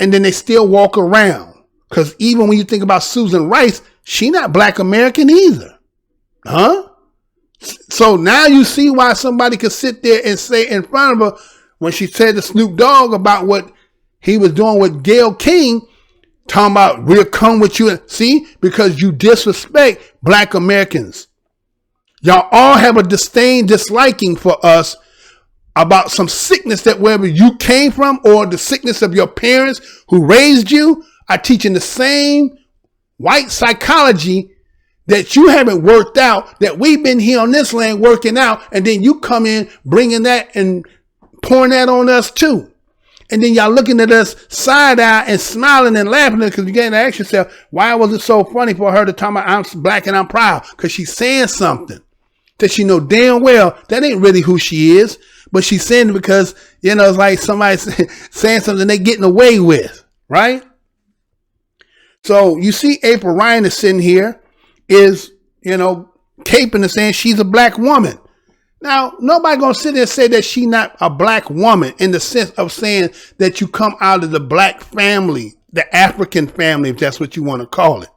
And then they still walk around. Because even when you think about Susan Rice, she not Black American either. Huh? So now you see why somebody could sit there and say in front of her, when she said to Snoop Dogg about what he was doing with Gayle King, talking about we'll come with you. See, because you disrespect Black Americans. Y'all all have a disliking for us about some sickness that wherever you came from, or the sickness of your parents who raised you, are teaching the same white psychology that you haven't worked out, that we've been here on this land working out, and then you come in bringing that and pouring that on us too. And then y'all looking at us side eye and smiling and laughing because you got to ask yourself, why was it so funny for her to talk about I'm black and I'm proud? Because she's saying something that she know damn well that ain't really who she is, but she's saying it because, it's like somebody saying something they getting away with, right? So you see April Ryan is sitting here, is, caping and saying she's a Black woman. Now, nobody going to sit there and say that she not a Black woman in the sense of saying that you come out of the Black family, the African family, if that's what you want to call it.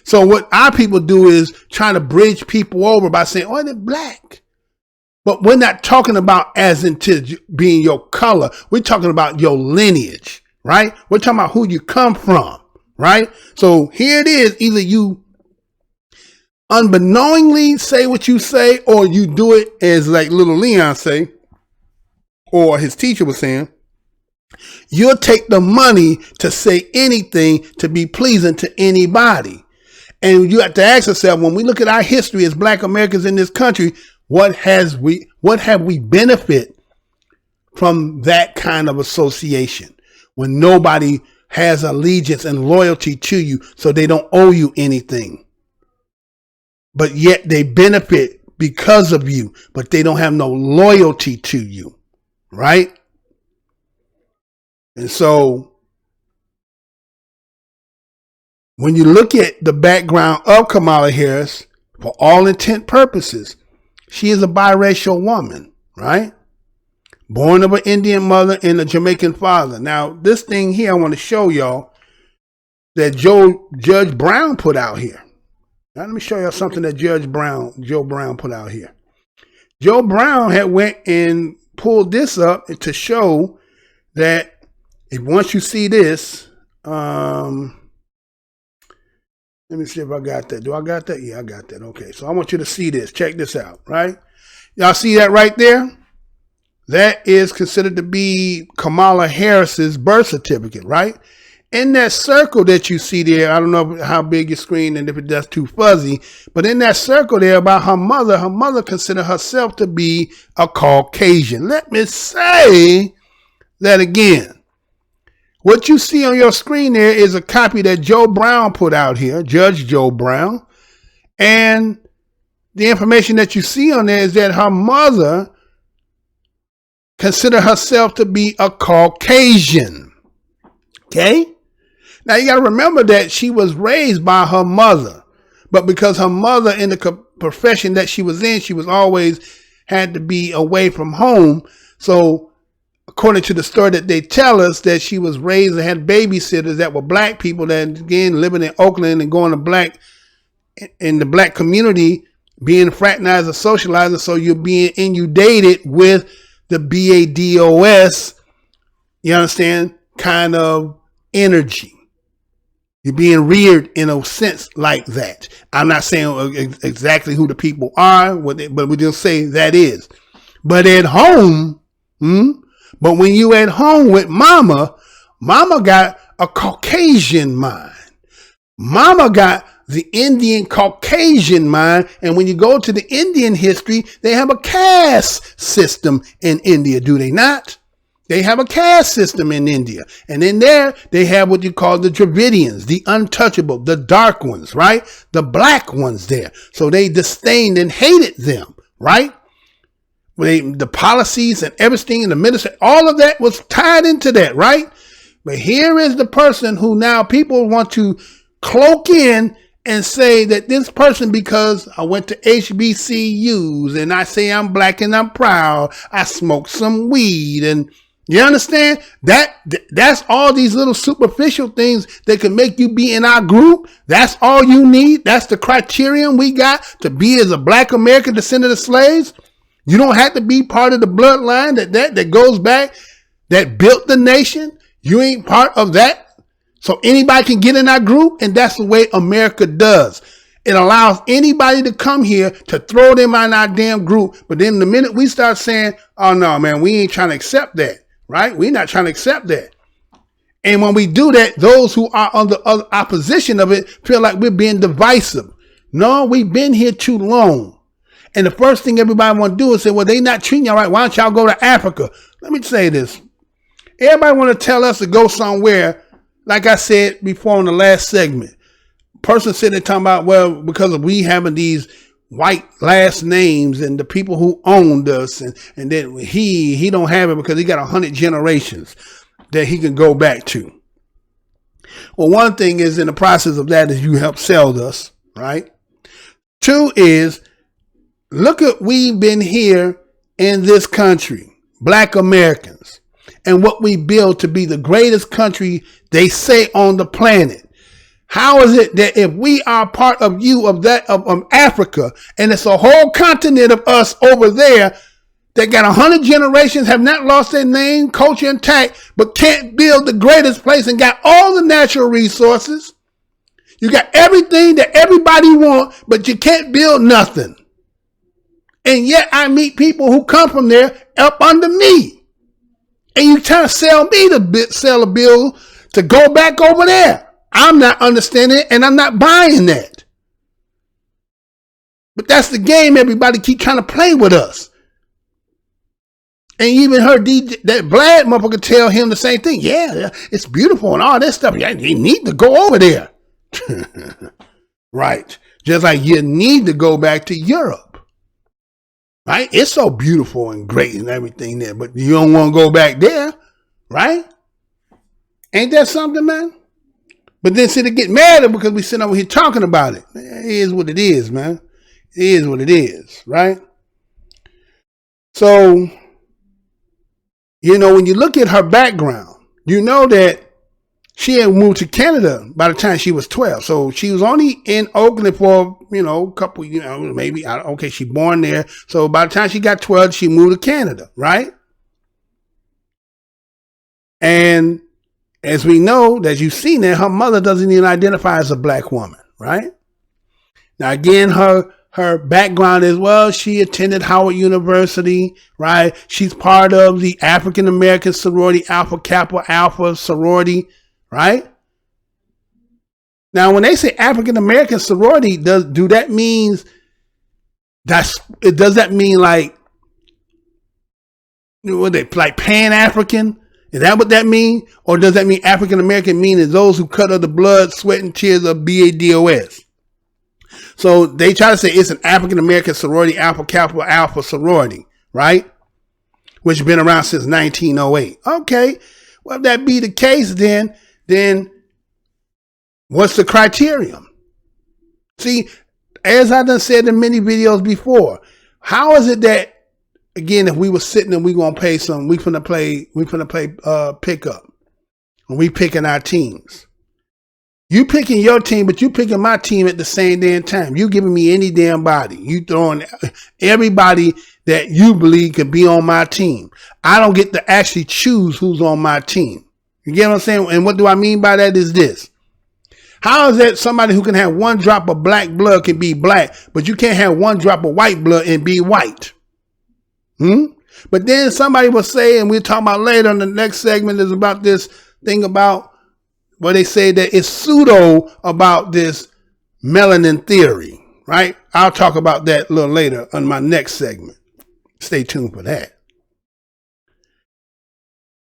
So what our people do is trying to bridge people over by saying, oh, they're Black. But we're not talking about as into being your color. We're talking about your lineage, right? We're talking about who you come from, right? So here it is. Either you unbeknowingly say what you say, or you do it as like little Leon say, or his teacher was saying, you'll take the money to say anything to be pleasing to anybody. And you have to ask yourself, when we look at our history as Black Americans in this country, what have we benefit from that kind of association when nobody has allegiance and loyalty to you, so they don't owe you anything, but yet they benefit because of you, but they don't have no loyalty to you, right? And so when you look at the background of Kamala Harris, for all intent purposes, she is a biracial woman, right? Born of an Indian mother and a Jamaican father. Now, this thing here I want to show y'all that Judge Brown put out here. Now, let me show y'all something that Joe Brown put out here. Joe Brown had went and pulled this up to show that if once you see this, let me see if I got that. Do I got that? Yeah, I got that. Okay, so I want you to see this. Check this out, right? Y'all see that right there? That is considered to be Kamala Harris's birth certificate, right? In that circle that you see there, I don't know how big your screen and if that's too fuzzy, but in that circle there about her mother considered herself to be a Caucasian. Let me say that again. What you see on your screen there is a copy that Joe Brown put out here, Judge Joe Brown. And the information that you see on there is that her mother considered herself to be a Caucasian. Okay? Now you got to remember that she was raised by her mother. But because her mother in the profession that she was in, she was always had to be away from home. So according to the story that they tell us, that she was raised and had babysitters that were Black people that, again, living in Oakland and going to in the Black community, being fraternized and socialized. So you're being inundated with the BADOS, you understand, kind of energy. You're being reared in a sense like that. I'm not saying exactly who the people are, but we just say that is. But at home, but when you at home with mama got a Caucasian mind. Mama got the Indian Caucasian mind. And when you go to the Indian history, they have a caste system in India, do they not? They have a caste system in India. And in there, they have what you call the Dravidians, the untouchable, the dark ones, right? The Black ones there. So they disdained and hated them, right? The policies and everything in the ministry, all of that was tied into that, right? But here is the person who now people want to cloak in and say that this person, because I went to HBCUs and I say I'm Black and I'm proud, I smoked some weed, and you understand? That's all these little superficial things that can make you be in our group. That's all you need. That's the criterion we got to be as a Black American descendant of slaves. You don't have to be part of the bloodline that goes back, that built the nation. You ain't part of that. So anybody can get in our group, and that's the way America does. It allows anybody to come here to throw them in our damn group. But then the minute we start saying, oh no, man, we ain't trying to accept that, right? We're not trying to accept that. And when we do that, those who are on the opposition of it feel like we're being divisive. No, we've been here too long. And the first thing everybody want to do is say, well, they not treating y'all right. Why don't y'all go to Africa? Let me say this. Everybody want to tell us to go somewhere. Like I said before in the last segment, person sitting there talking about, well, because of we having these white last names and the people who owned us, and then he don't have it because he got 100 generations that he can go back to. Well, one thing is in the process of that is you help sell us, right? Two is, look at we've been here in this country, Black Americans, and what we build to be the greatest country they say on the planet. How is it that if we are part of you, of Africa, and it's a whole continent of us over there, that got 100 generations, have not lost their name, culture intact, but can't build the greatest place and got all the natural resources. You got everything that everybody wants, but you can't build nothing. And yet I meet people who come from there up under me. And you trying to sell me sell a bill to go back over there. I'm not understanding it, and I'm not buying that. But that's the game everybody keep trying to play with us. And even heard that Vlad motherfucker tell him the same thing. Yeah, it's beautiful and all that stuff. Yeah, you need to go over there. Right. Just like you need to go back to Europe. Right? It's so beautiful and great and everything there, but you don't want to go back there. Right? Ain't that something, man? But then see, they get mad because we sit over here talking about it. It is what it is, man. It is what it is, right? So, you know, when you look at her background, you know that she had moved to Canada by the time she was 12. So she was only in Oakland for, you know, a couple, you know, maybe, okay, she born there. So by the time she got 12, she moved to Canada, right? And as we know, as you've seen there, her mother doesn't even identify as a black woman, right? Now, again, her background is, well, she attended Howard University, right? She's part of the African American sorority, Alpha Kappa Alpha sorority, right? Now, when they say African American sorority, does that mean like, what they like Pan-African? Is that what that means? Or does that mean African American meaning those who cut of the blood, sweat, and tears of BADOS? So they try to say it's an African American sorority, Alpha Kappa Alpha sorority, right? Which has been around since 1908. Okay, well, if that be the case, then what's the criterion? See, as I done said in many videos before, how is it that, again, if we were sitting and we gonna play pickup, and we picking our teams. You picking your team, but you picking my team at the same damn time. You giving me any damn body. You throwing everybody that you believe could be on my team. I don't get to actually choose who's on my team. You get what I'm saying? And what do I mean by that is this. How is that somebody who can have one drop of black blood can be black, but you can't have one drop of white blood and be white? But then somebody will say, and we'll talk about later in the next segment, is about this thing about where they say that it's pseudo about this melanin theory, right? I'll talk about that a little later on my next segment. Stay tuned for that.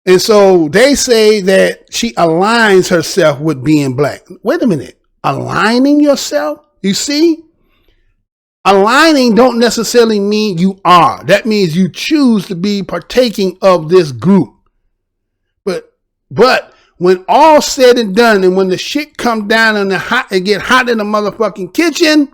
And so they say that she aligns herself with being black. Wait a minute. Aligning yourself? You see? Aligning don't necessarily mean you are. That means you choose to be partaking of this group. But when all said and done, and when the shit come down and it get hot in the motherfucking kitchen,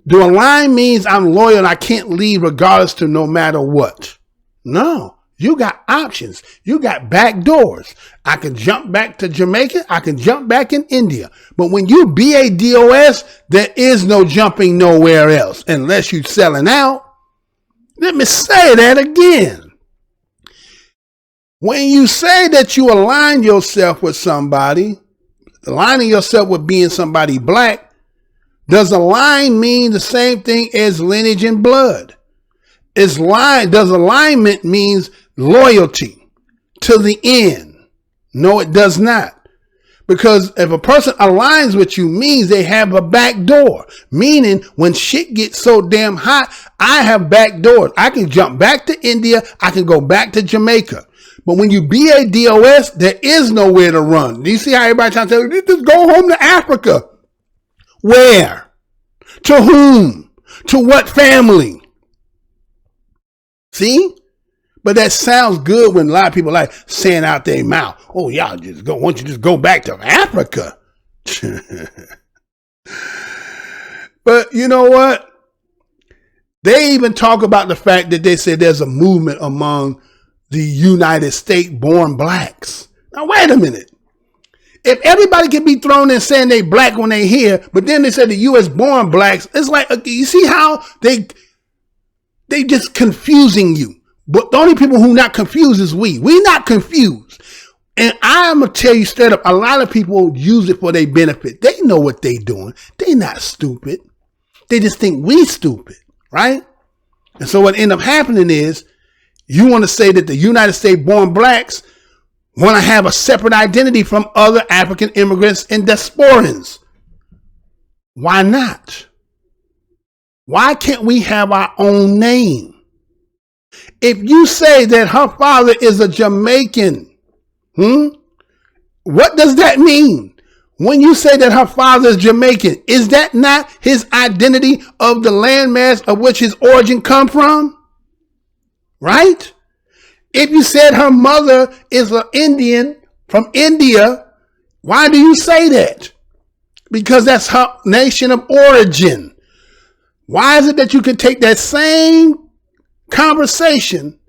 do align means I'm loyal and I can't leave regardless to no matter what. No. You got options. You got back doors. I can jump back to Jamaica. I can jump back in India. But when you BADOS, there is no jumping nowhere else unless you're selling out. Let me say that again. When you say that you align yourself with somebody, aligning yourself with being somebody black, does align mean the same thing as lineage and blood? Does alignment means loyalty to the end? No, it does not. Because if a person aligns with you means they have a back door. Meaning when shit gets so damn hot, I have back doors. I can jump back to India. I can go back to Jamaica. But when you BADOS, there is nowhere to run. Do you see how everybody trying to say, just go home to Africa? Where? To whom? To what family? See? But that sounds good when a lot of people like saying out their mouth, oh, y'all just go, why don't you just go back to Africa? But you know what? They even talk about the fact that they say there's a movement among the United States born blacks. Now, wait a minute. If everybody can be thrown in saying they black when they here, but then they say the U.S. born blacks, it's like, you see how they They just confusing you. But the only people who not confused is we. We not confused. And I'm going to tell you straight up, a lot of people use it for their benefit. They know what they doing. They not stupid. They just think we stupid, right? And so what end up happening is you want to say that the United States born blacks want to have a separate identity from other African immigrants and diasporans. Why not? Why can't we have our own name? If you say that her father is a Jamaican, what does that mean? When you say that her father is Jamaican, is that not his identity of the landmass of which his origin come from? Right? If you said her mother is an Indian from India, why do you say that? Because that's her nation of origin. Why is it that you can take that same conversation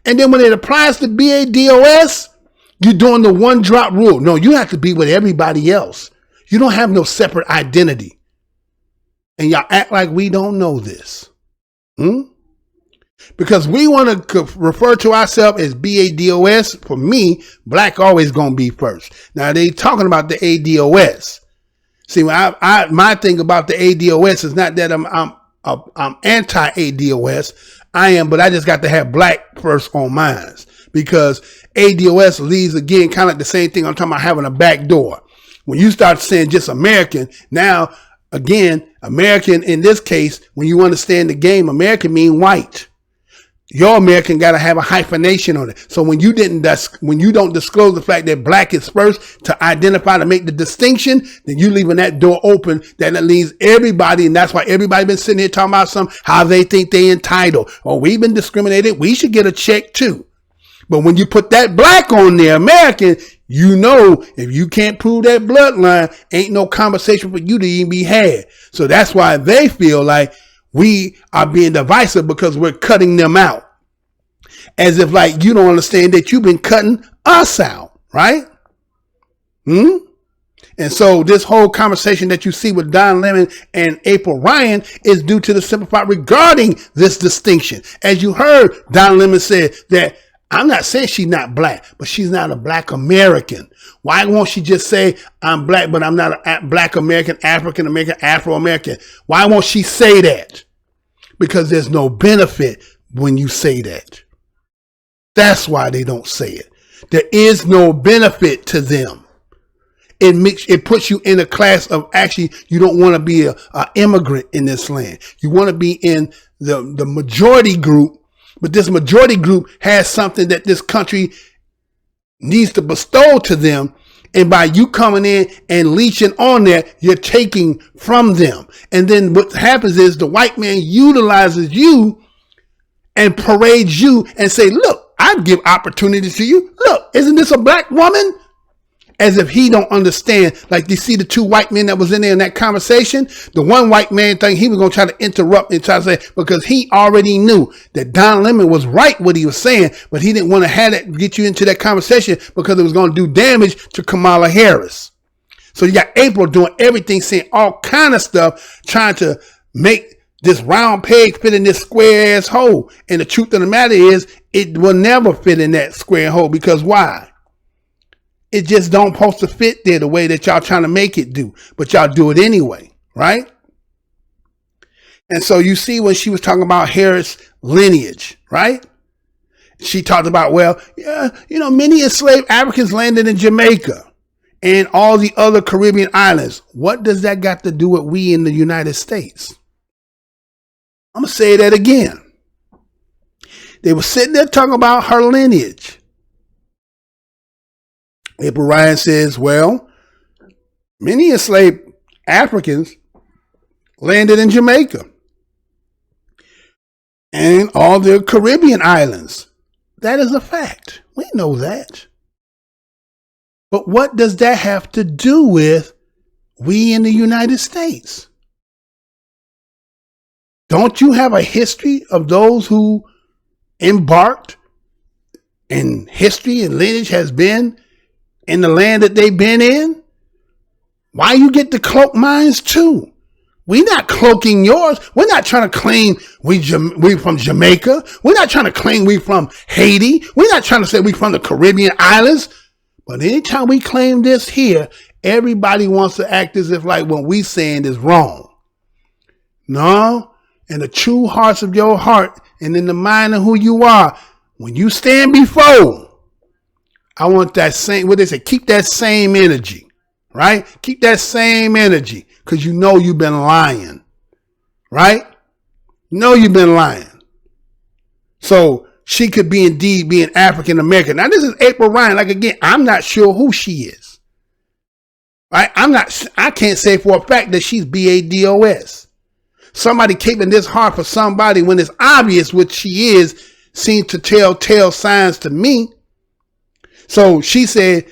and then when it applies to BADOS, you're doing the one drop rule? No, you have to be with everybody else. You don't have no separate identity. And y'all act like we don't know this. Because we want to refer to ourselves as BADOS. For me, black always going to be first. Now they talking about the ADOS. See, my thing about the ADOS is not that I'm anti-ADOS. I am, but I just got to have black first on mine. Because ADOS leads again, kind of like the same thing I'm talking about having a back door. When you start saying just American, now again, American in this case, when you understand the game, American mean white. Your American got to have a hyphenation on it. So when you don't disclose the fact that black is first to identify, to make the distinction, then you leaving that door open. That leaves everybody. And that's why everybody been sitting here talking about how they think they entitled. Oh, we've been discriminated. We should get a check too. But when you put that black on there, American, you know, if you can't prove that bloodline, ain't no conversation for you to even be had. So that's why they feel like we are being divisive, because we're cutting them out. As if like you don't understand that you've been cutting us out, right? And so this whole conversation that you see with Don Lemon and April Ryan is due to the simple fact regarding this distinction. As you heard, Don Lemon said that I'm not saying she's not black, but she's not a black American. Why won't she just say I'm black, but I'm not a black American, African American, Afro-American? Why won't she say that? Because there's no benefit when you say that. That's why they don't say it. There is no benefit to them. It puts you in a class of actually, you don't want to be an immigrant in this land. You want to be in the majority group. But this majority group has something that this country needs to bestow to them. And by you coming in and leeching on that, you're taking from them. And then what happens is the white man utilizes you and parades you and say, look, I'd give opportunities to you. Look, isn't this a black woman? As if he don't understand. Like you see the two white men that was in there in that conversation. The one white man thing, he was going to try to interrupt and try to say, because he already knew that Don Lemon was right what he was saying, but he didn't want to have that, get you into that conversation because it was going to do damage to Kamala Harris. So you got April doing everything, saying all kind of stuff, trying to make this round peg fit in this square ass hole. And the truth of the matter is it will never fit in that square hole, because why? It just don't supposed to fit there the way that y'all trying to make it do, but y'all do it anyway, right? And so you see when she was talking about Harris lineage, right? She talked about, well, yeah, you know, many enslaved Africans landed in Jamaica and all the other Caribbean islands. What does that got to do with we in the United States? I'm going to say that again. They were sitting there talking about her lineage. April Ryan says, well, many enslaved Africans landed in Jamaica and all the Caribbean islands. That is a fact. We know that. But what does that have to do with we in the United States? Don't you have a history of those who embarked, and history and lineage has been in the land that they've been in? Why you get the cloak mines too? We're not cloaking yours. We're not trying to claim we from Jamaica. We're not trying to claim we from Haiti. We're not trying to say we from the Caribbean islands. But anytime we claim this here, everybody wants to act as if like what we saying is wrong. No, in the true hearts of your heart and in the mind of who you are, when you stand before, I want that same, what they say, keep that same energy, right? Keep that same energy because you know you've been lying, right? You know you've been lying. So she could be indeed being African American. Now this is April Ryan. Like again, I'm not sure who she is. Right? I can't say for a fact that she's BADOS. Somebody keeping this hard for somebody when it's obvious what she is seems to tell signs to me. So she said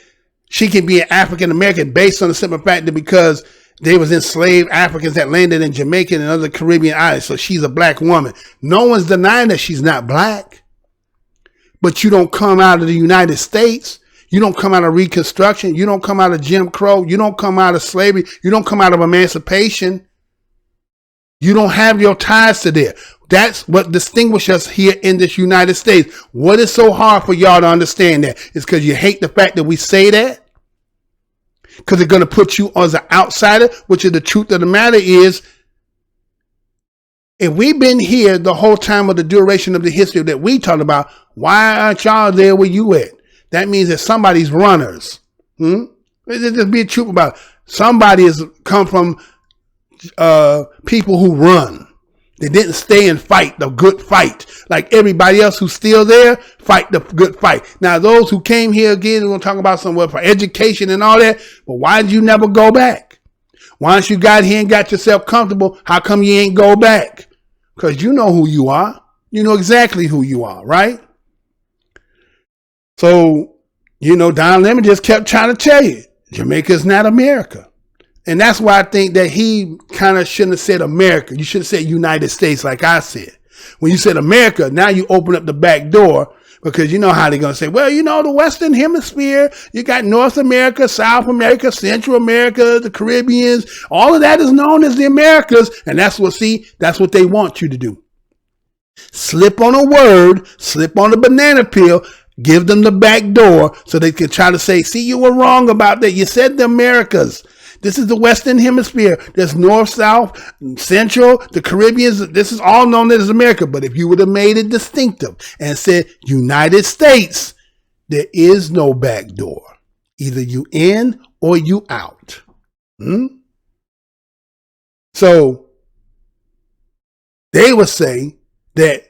she can be an African American based on the simple fact that because they was enslaved Africans that landed in Jamaica and other Caribbean islands. So she's a black woman. No one's denying that she's not black. But you don't come out of the United States. You don't come out of Reconstruction. You don't come out of Jim Crow. You don't come out of slavery. You don't come out of emancipation. You don't have your ties to there. That's what distinguishes us here in this United States. What is so hard for y'all to understand that? It's because you hate the fact that we say that? Because it's going to put you as an outsider, which is the truth of the matter is, if we've been here the whole time of the duration of the history that we talked about, why aren't y'all there where you at? That means that somebody's runners. Let's just be true about it. Somebody has come from people who run. They didn't stay and fight the good fight. Like everybody else who's still there, fight the good fight. Now, those who came here again, we're going to talk about somewhere for education and all that. But why did you never go back? Once you got here and got yourself comfortable, how come you ain't go back? Because you know who you are. You know exactly who you are, right? So, Don Lemon just kept trying to tell you, Jamaica's not America. And that's why I think that he kind of shouldn't have said America. You should have said United States, like I said. When you said America, now you open up the back door because you know how they're going to say, well, the Western Hemisphere, you got North America, South America, Central America, the Caribbeans. All of that is known as the Americas. And that's what they want you to do. Slip on a word, slip on a banana peel, give them the back door so they can try to say, see, you were wrong about that. You said the Americas. This is the Western Hemisphere. There's North, South, Central, the Caribbeans. This is all known as America. But if you would have made it distinctive and said United States, there is no back door. Either you in or you out. So they would say that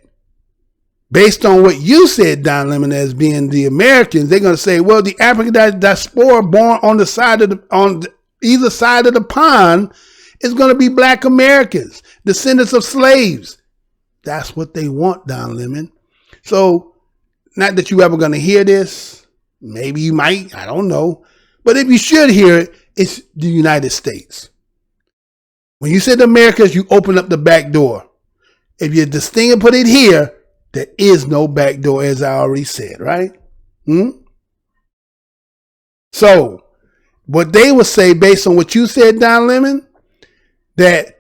based on what you said, Don Lemon, as being the Americans, they're going to say, well, the African diaspora born on either side of the pond is going to be black Americans, descendants of slaves. That's what they want, Don Lemon. So, not that you ever going to hear this. Maybe you might. I don't know. But if you should hear it, it's the United States. When you said Americas, you open up the back door. If you distinguish and put it here, there is no back door, as I already said, right? So, what they would say, based on what you said, Don Lemon, that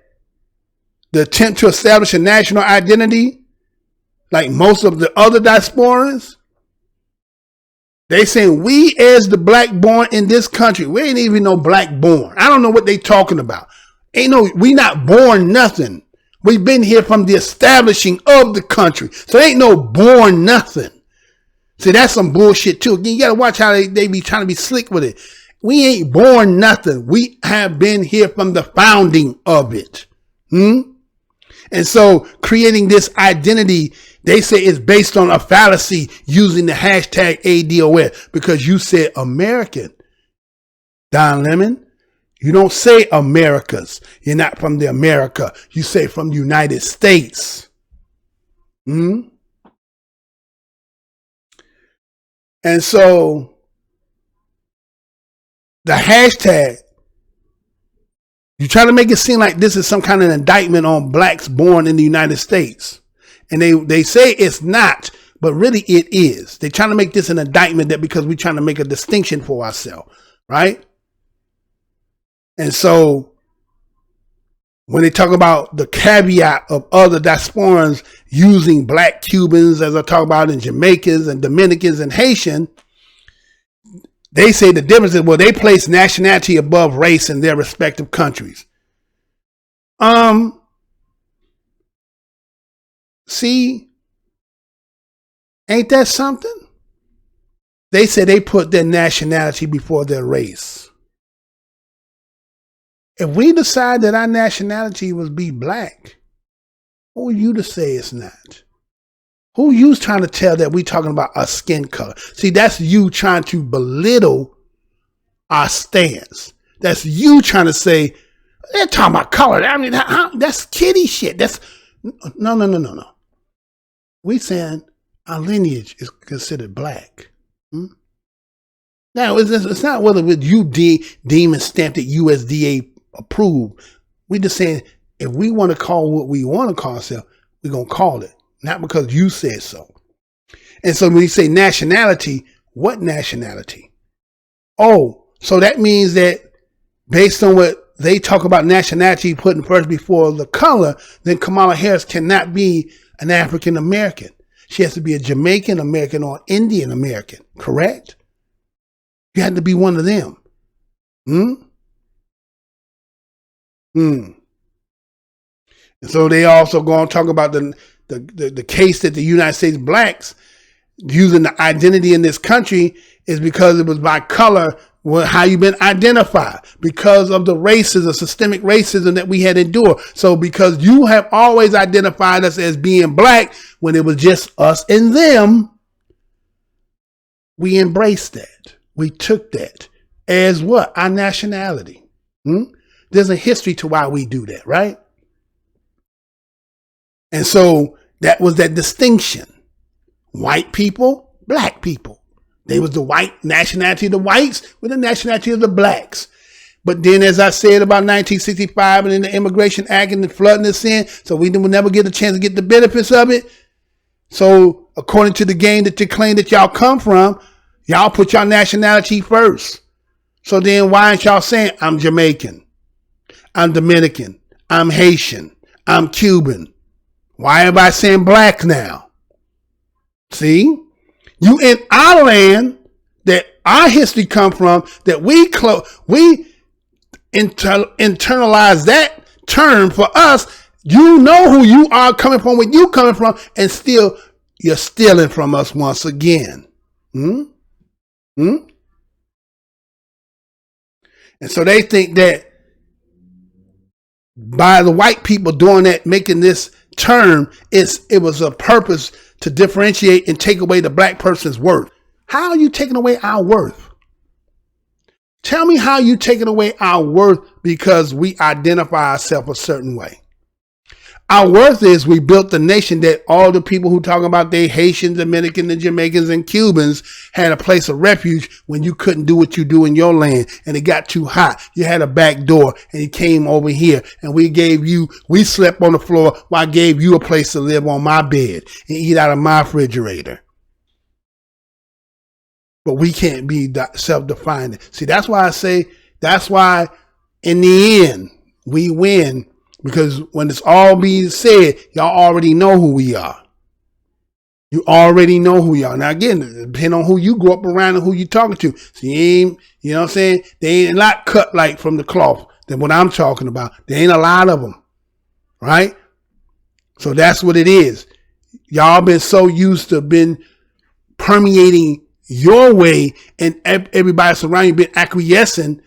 the attempt to establish a national identity, like most of the other diasporans, they saying we as the black born in this country, we ain't even no black born. I don't know what they talking about. We not born nothing. We've been here from the establishing of the country. So ain't no born nothing. See, that's some bullshit too. You got to watch how they be trying to be slick with it. We ain't born nothing. We have been here from the founding of it. And so creating this identity, they say is based on a fallacy using the hashtag ADOS because you said American. Don Lemon, you don't say Americas. You're not from the America. You say from the United States. And so the hashtag, you try to make it seem like this is some kind of indictment on blacks born in the United States. And they say it's not, but really it is. They're trying to make this an indictment that because we're trying to make a distinction for ourselves, right? And so when they talk about the caveat of other diasporans using black Cubans, as I talk about in Jamaicans and Dominicans and Haitian, they say the difference is, well, they place nationality above race in their respective countries. See, ain't that something? They say they put their nationality before their race. If we decide that our nationality was be black, who are you to say it's not? Who you trying to tell that we talking about our skin color? See, that's you trying to belittle our stance. That's you trying to say, they're talking about color. I mean, that's kiddie shit. That's no. We saying our lineage is considered black. Now, it's not whether with you deem and stamped it USDA approved. We just saying, if we want to call what we want to call ourselves, we're going to call it. Not because you said so. And so when you say nationality, what nationality? Oh, so that means that based on what they talk about nationality putting first before the color, then Kamala Harris cannot be an African American. She has to be a Jamaican American or Indian American, correct? You had to be one of them. And so they also going to talk about the case that the United States blacks using the identity in this country is because it was by color, how you've been identified, because of the racism, systemic racism that we had endured. So because you have always identified us as being black when it was just us and them, we embraced that. We took that as what? Our nationality. There's a history to why we do that, right? And so that was that distinction. White people, black people. They was the white nationality of the whites with the nationality of the blacks. But then, as I said about 1965 and then the Immigration Act and the flooding us in, so we would never get a chance to get the benefits of it. So according to the game that you claim that y'all come from, y'all put y'all nationality first. So then why aren't y'all saying, I'm Jamaican, I'm Dominican, I'm Haitian, I'm Cuban? Why everybody saying black now? See, you in our land that our history come from, that we internalize that term for us. You know who you are coming from, where you coming from, and still you're stealing from us once again. And so they think that by the white people doing that, making this term, it was a purpose to differentiate and take away the black person's worth. How are you taking away our worth? Tell me how you taking away our worth because we identify ourselves a certain way. Our worth is we built the nation that all the people who talk about they Haitians, Dominicans, and Jamaicans and Cubans had a place of refuge when you couldn't do what you do in your land and it got too hot. You had a back door and you came over here and we slept on the floor while I gave you a place to live on my bed and eat out of my refrigerator. But we can't be self-defined. See, that's why I say, that's why in the end we win. Because when it's all being said, y'all already know who we are. You already know who we are. Now again, depending on who you grew up around and who you talking to. So you know what I'm saying? They ain't a lot cut like from the cloth than what I'm talking about. There ain't a lot of them. Right? So that's what it is. Y'all been so used to been permeating your way and everybody surrounding you been acquiescing.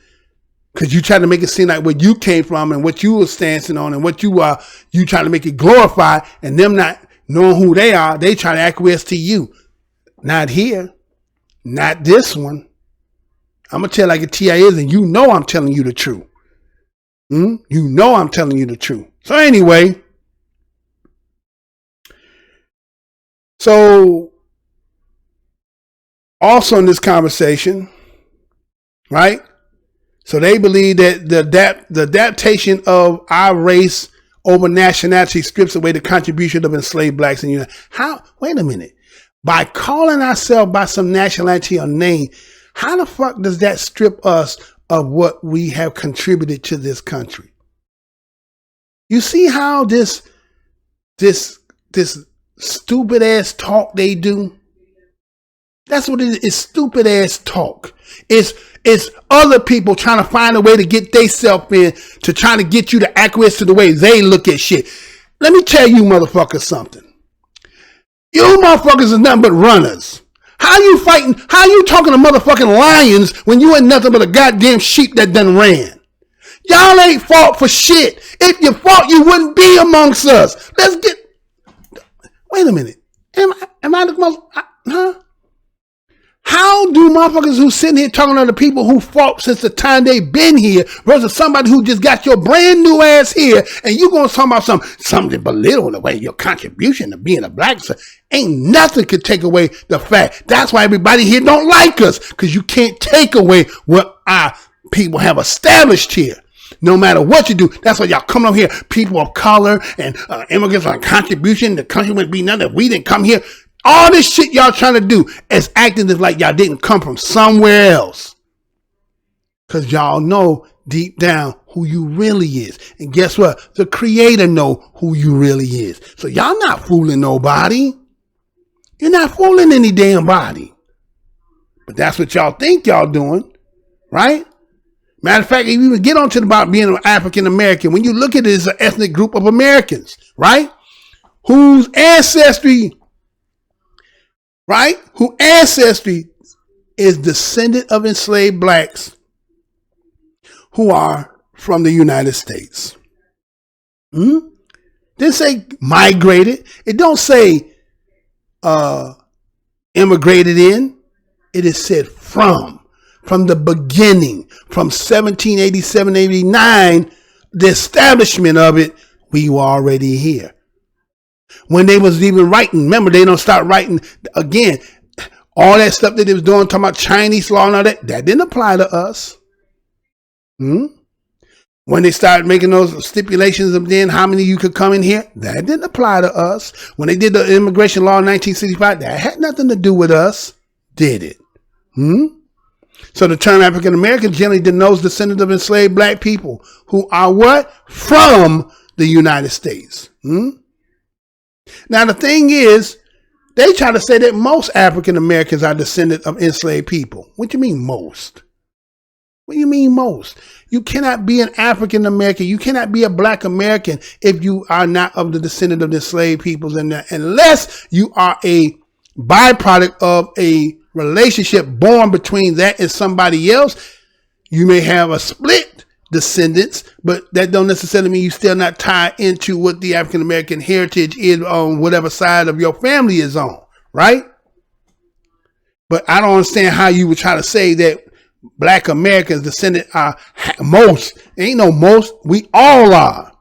Because you try to make it seem like where you came from and what you were standing on and what you trying to make it glorify, and them not knowing who they are, they try to acquiesce to you. Not here. Not this one. I'm going to tell like a TI is, and you know I'm telling you the truth. You know I'm telling you the truth. So anyway. So also in this conversation, right? So they believe that the adaptation of our race over nationality strips away the contribution of enslaved blacks. And how? Wait a minute. By calling ourselves by some nationality or name, how the fuck does that strip us of what we have contributed to this country? You see how this stupid ass talk they do? That's what it is. It's stupid ass talk. It's other people trying to find a way to get themselves in to try to get you to acquiesce to the way they look at shit. Let me tell you motherfuckers something. You motherfuckers is nothing but runners. How you fighting? How you talking to motherfucking lions when you ain't nothing but a goddamn sheep that done ran? Y'all ain't fought for shit. If you fought, you wouldn't be amongst us. Let's get. Wait a minute. Am I the most? Huh? How do motherfuckers who sitting here talking to the people who fought since the time they been here versus somebody who just got your brand new ass here and you gonna talk about something belittle the way your contribution to being a black son? Ain't nothing could take away the fact. That's why everybody here don't like us, because you can't take away what our people have established here. No matter what you do, that's why y'all come up here, people of color and immigrants on contribution. The country would be nothing if we didn't come here. All this shit y'all trying to do is acting as like y'all didn't come from somewhere else. Because y'all know deep down who you really is. And guess what? The creator know who you really is. So y'all not fooling nobody. You're not fooling any damn body. But that's what y'all think y'all doing. Right? Matter of fact, if you even get on to about being an African American, when you look at it as an ethnic group of Americans, right? Whose ancestry is descendant of enslaved blacks who are from the United States. Didn't say migrated. It don't say immigrated in. It is said from the beginning, from 1787, 89, the establishment of it, we were already here. When they was even writing, remember, they don't start writing again. All that stuff that they was doing, talking about Chinese law and all that didn't apply to us. When they started making those stipulations of then how many you could come in here, that didn't apply to us. When they did the immigration law in 1965, that had nothing to do with us, did it? So the term African American generally denotes descendants of enslaved black people who are what? From the United States. Now the thing is, they try to say that most African Americans are descendants of enslaved people. What do you mean most? What do you mean most? You cannot be an African American. You cannot be a black American if you are not of the descendant of the enslaved peoples, unless you are a byproduct of a relationship born between that and somebody else. You may have a split descendants, but that don't necessarily mean you still not tied into what the African American heritage is on whatever side of your family is on, right? But I don't understand how you would try to say that black Americans descendant are most. Ain't no most. We all are.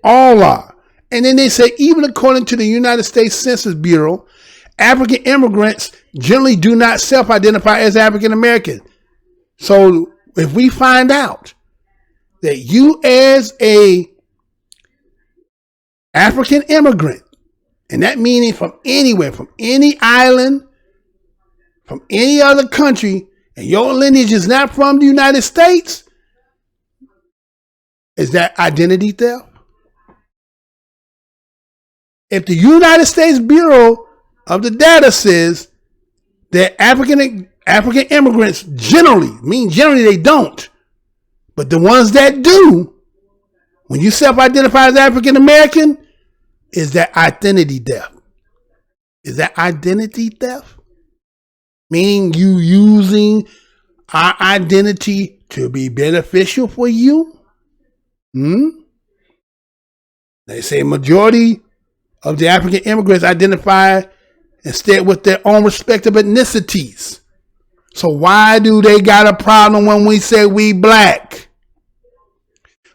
All are. And then they say, even according to the United States Census Bureau, African immigrants generally do not self-identify as African American. So if we find out that you as a African immigrant, and that meaning from anywhere, from any island, from any other country, and your lineage is not from the United States, is that identity theft? If the United States Bureau of the Data says that African immigrants generally they don't, but the ones that do, when you self-identify as African American, is that identity theft? Is that identity theft? Meaning you using our identity to be beneficial for you? They say majority of the African immigrants identify instead with their own respective ethnicities. So why do they got a problem when we say we black?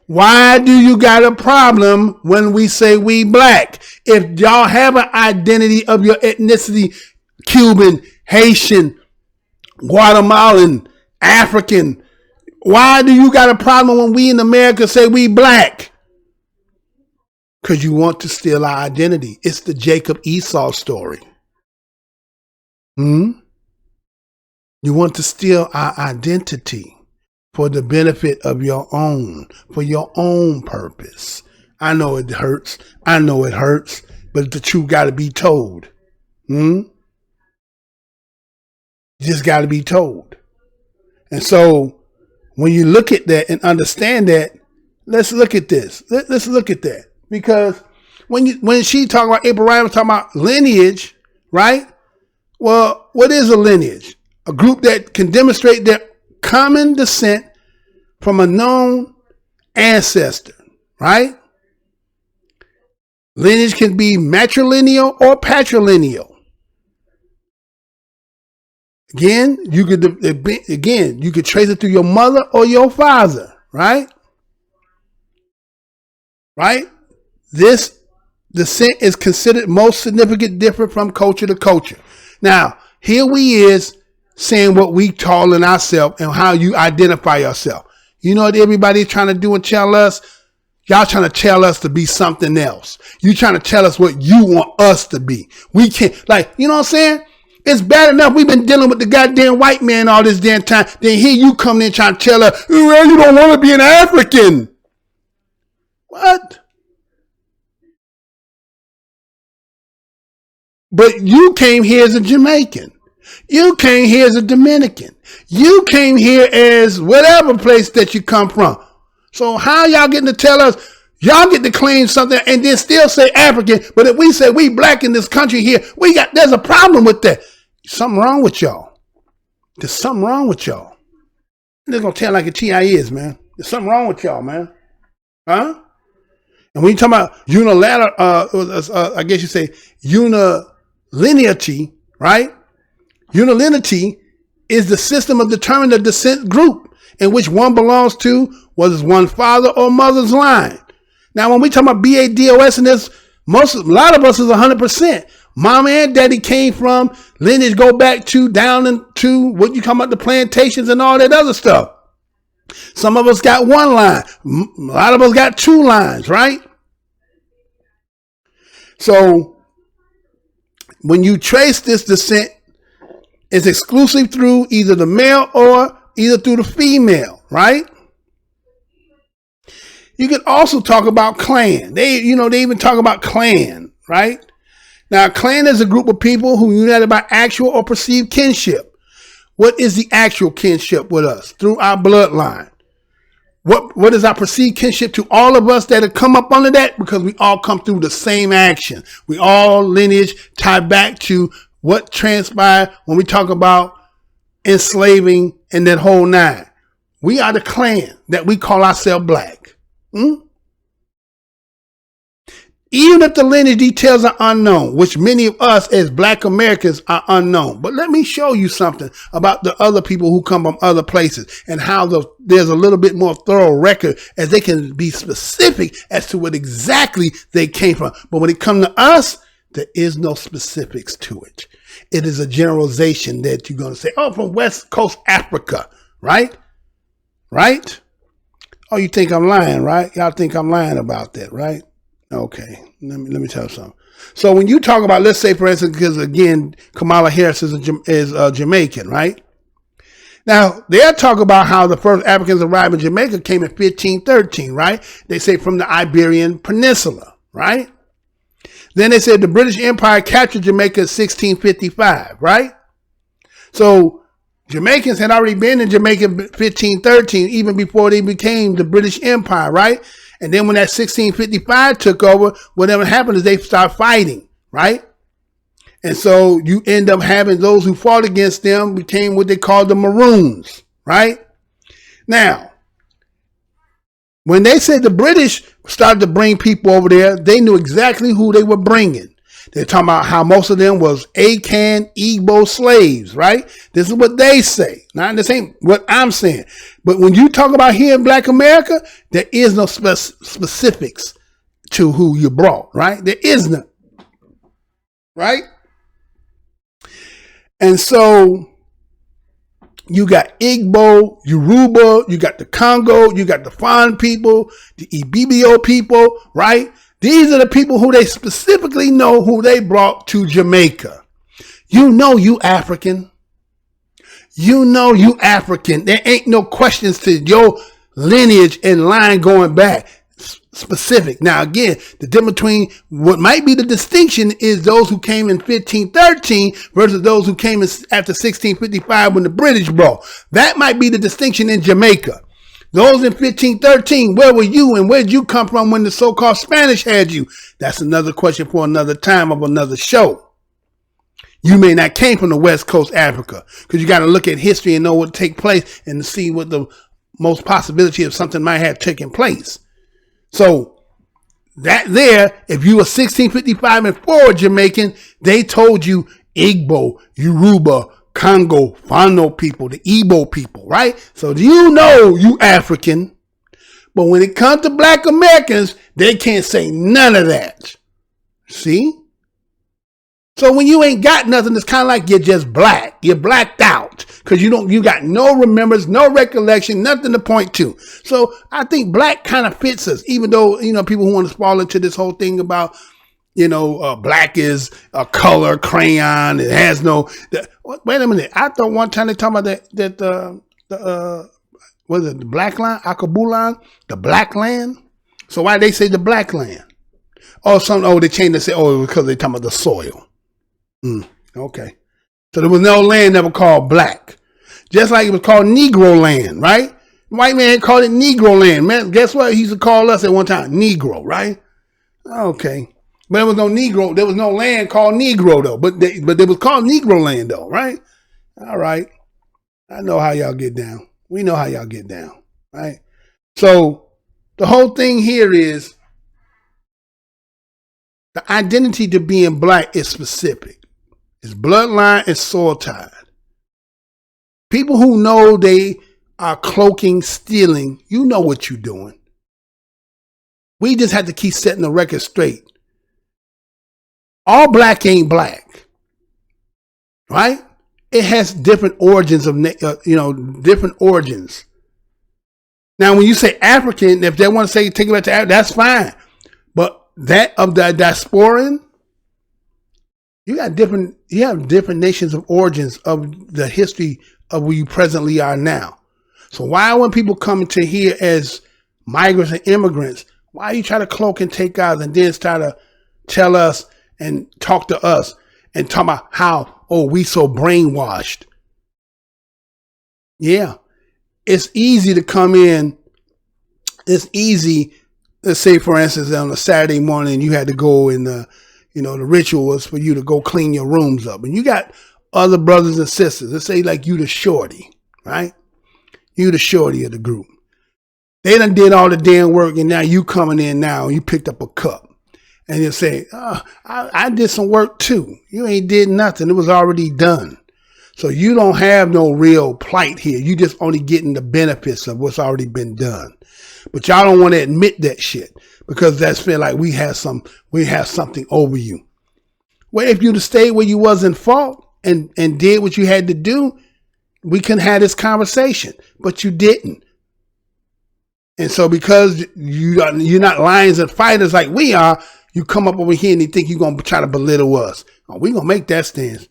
Why do you got a problem when we say we black? If y'all have an identity of your ethnicity, Cuban, Haitian, Guatemalan, African, why do you got a problem when we in America say we black? Because you want to steal our identity. It's the Jacob Esau story. You want to steal our identity for the benefit of your own, for your own purpose. I know it hurts. I know it hurts, but the truth got to be told. Just got to be told. And so when you look at that and understand that, let's look at this. Let's look at that. Because when she talk about April Ryan was talking about lineage, right? Well, what is a lineage? A group that can demonstrate their common descent from a known ancestor, right? Lineage can be matrilineal or patrilineal. Again, you could trace it through your mother or your father, right? Right? This descent is considered most significant different from culture to culture. Now, here we is saying what we calling ourselves and how you identify yourself. You know what everybody's trying to do and tell us? Y'all trying to tell us to be something else. You trying to tell us what you want us to be. We can't, like, you know what I'm saying? It's bad enough we've been dealing with the goddamn white man all this damn time. Then here you come in trying to tell us, well, you don't want to be an African. What? But you came here as a Jamaican. You came here as a Dominican. You came here as whatever place that you come from. So how y'all getting to tell us, y'all get to claim something and then still say African, but if we say we black in this country here, there's a problem with that. Something wrong with y'all. There's something wrong with y'all. They're going to tell like a TI is, man. There's something wrong with y'all, man. Huh? And when you talk about unilateral, I guess you say unilinearity, right? Unilinearity is the system of determining a descent group in which one belongs to was one father or mother's line. Now, when we talk about BADOS and this, a lot of us is 100%. Mama and daddy came from lineage go back to down into what you talking about, the plantations and all that other stuff. Some of us got one line. A lot of us got two lines, right? So when you trace this descent, it's exclusive through either the male or either through the female, right? You can also talk about clan. They even talk about clan, right? Now, a clan is a group of people who are united by actual or perceived kinship. What is the actual kinship with us? Through our bloodline. What is our perceived kinship to all of us that have come up under that? Because we all come through the same action. We all lineage tie back to what transpired when we talk about enslaving and that whole nine. We are the clan that we call ourselves black. Even if the lineage details are unknown, which many of us as black Americans are unknown. But let me show you something about the other people who come from other places and how there's a little bit more thorough record as they can be specific as to what exactly they came from. But when it comes to us, there is no specifics to it. It is a generalization that you're going to say, oh, from West Coast Africa, right? Right? Oh, you think I'm lying, right? Y'all think I'm lying about that, right? Okay, let me tell you something. So when you talk about, let's say, for instance, because again, Kamala Harris is Jamaican, right? Now, they'll talk about how the first Africans arrived in Jamaica came in 1513, right? They say from the Iberian Peninsula, right? Then they said the British Empire captured Jamaica in 1655, right? So Jamaicans had already been in Jamaica in 1513, even before they became the British Empire, right? And then when that 1655 took over, whatever happened is they start fighting, right? And so you end up having those who fought against them became what they called the Maroons, right? Now, when they said the British started to bring people over there, they knew exactly who they were bringing. They're talking about how most of them was Akon, Igbo slaves, right? This is what they say. Now, this ain't what I'm saying. But when you talk about here in Black America, there is no specifics to who you brought, right? There is none, right? And so you got Igbo, Yoruba, you got the Congo, you got the Fan people, the Ibibio people, right? These are the people who they specifically know who they brought to Jamaica. You know you African. you know you African. There ain't no questions to your lineage and line going back. Specific. Now again, the difference between what might be the distinction is those who came in 1513 versus those who came in after 1655 when the British brought. That might be the distinction in Jamaica. Those in 1513, where were you and where did you come from when the so-called Spanish had you? That's another question for another time of another show. You may not came from the West Coast Africa, because you got to look at history and know what take place and see what the most possibility of something might have taken place. So that there, if you were 1655 and forward Jamaican, they told you Igbo, Yoruba, Congo, Fano people, the Igbo people, right? So you know you African. But when it comes to black Americans, they can't say none of that. See? So when you ain't got nothing, it's kind of like you're just black. You're blacked out because you got no remembrance, no recollection, nothing to point to. So I think black kind of fits us, even though, people who want to fall into this whole thing about, black is a color crayon. It has no, wait a minute. I thought one time they talking about what is it? The black line, Akabulan, the black land. So why they say the black land? They changed to say, because they talking about the soil. Okay. So there was no land ever called black. Just like it was called Negro land, right? White man called it Negro land. Man, guess what? He used to call us at one time Negro, right? Okay. But there was no Negro. There was no land called Negro though. But it was called Negro land though, right? All right. I know how y'all get down. We know how y'all get down, right? So the whole thing here is the identity to being black is specific. It's bloodline, it's soil tied. People who know they are cloaking, stealing, you know what you're doing. We just have to keep setting the record straight. All black ain't black, right? It has different origins different origins. Now, when you say African, if they want to say take it back to Africa, that's fine. But that of the diasporan, you have different nations of origins of the history of where you presently are now. So why when people come into here as migrants and immigrants, why you try to cloak and take us and then try to tell us and talk to us and talk about how, we so brainwashed. Yeah. It's easy to come in. It's easy. Let's say, for instance, on a Saturday morning, you had to go in the ritual was for you to go clean your rooms up. And you got other brothers and sisters. Let's say like you the shorty, right? You the shorty of the group. They done did all the damn work and now you coming in now and you picked up a cup. And you say, I did some work too. You ain't did nothing. It was already done. So you don't have no real plight here. You just only getting the benefits of what's already been done. But y'all don't want to admit that shit because that's feel like we have something over you. Well, if you'd have stayed where you was in fault and did what you had to do, we couldn't have this conversation, but you didn't. And so because you're not lions and fighters like we are, you come up over here and you think you're going to try to belittle us. We're going to make that stance.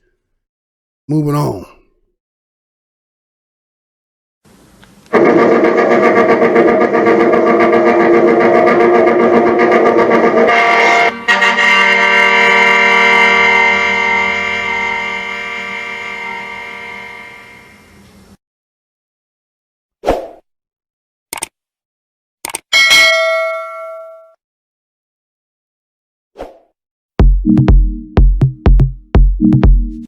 Moving on.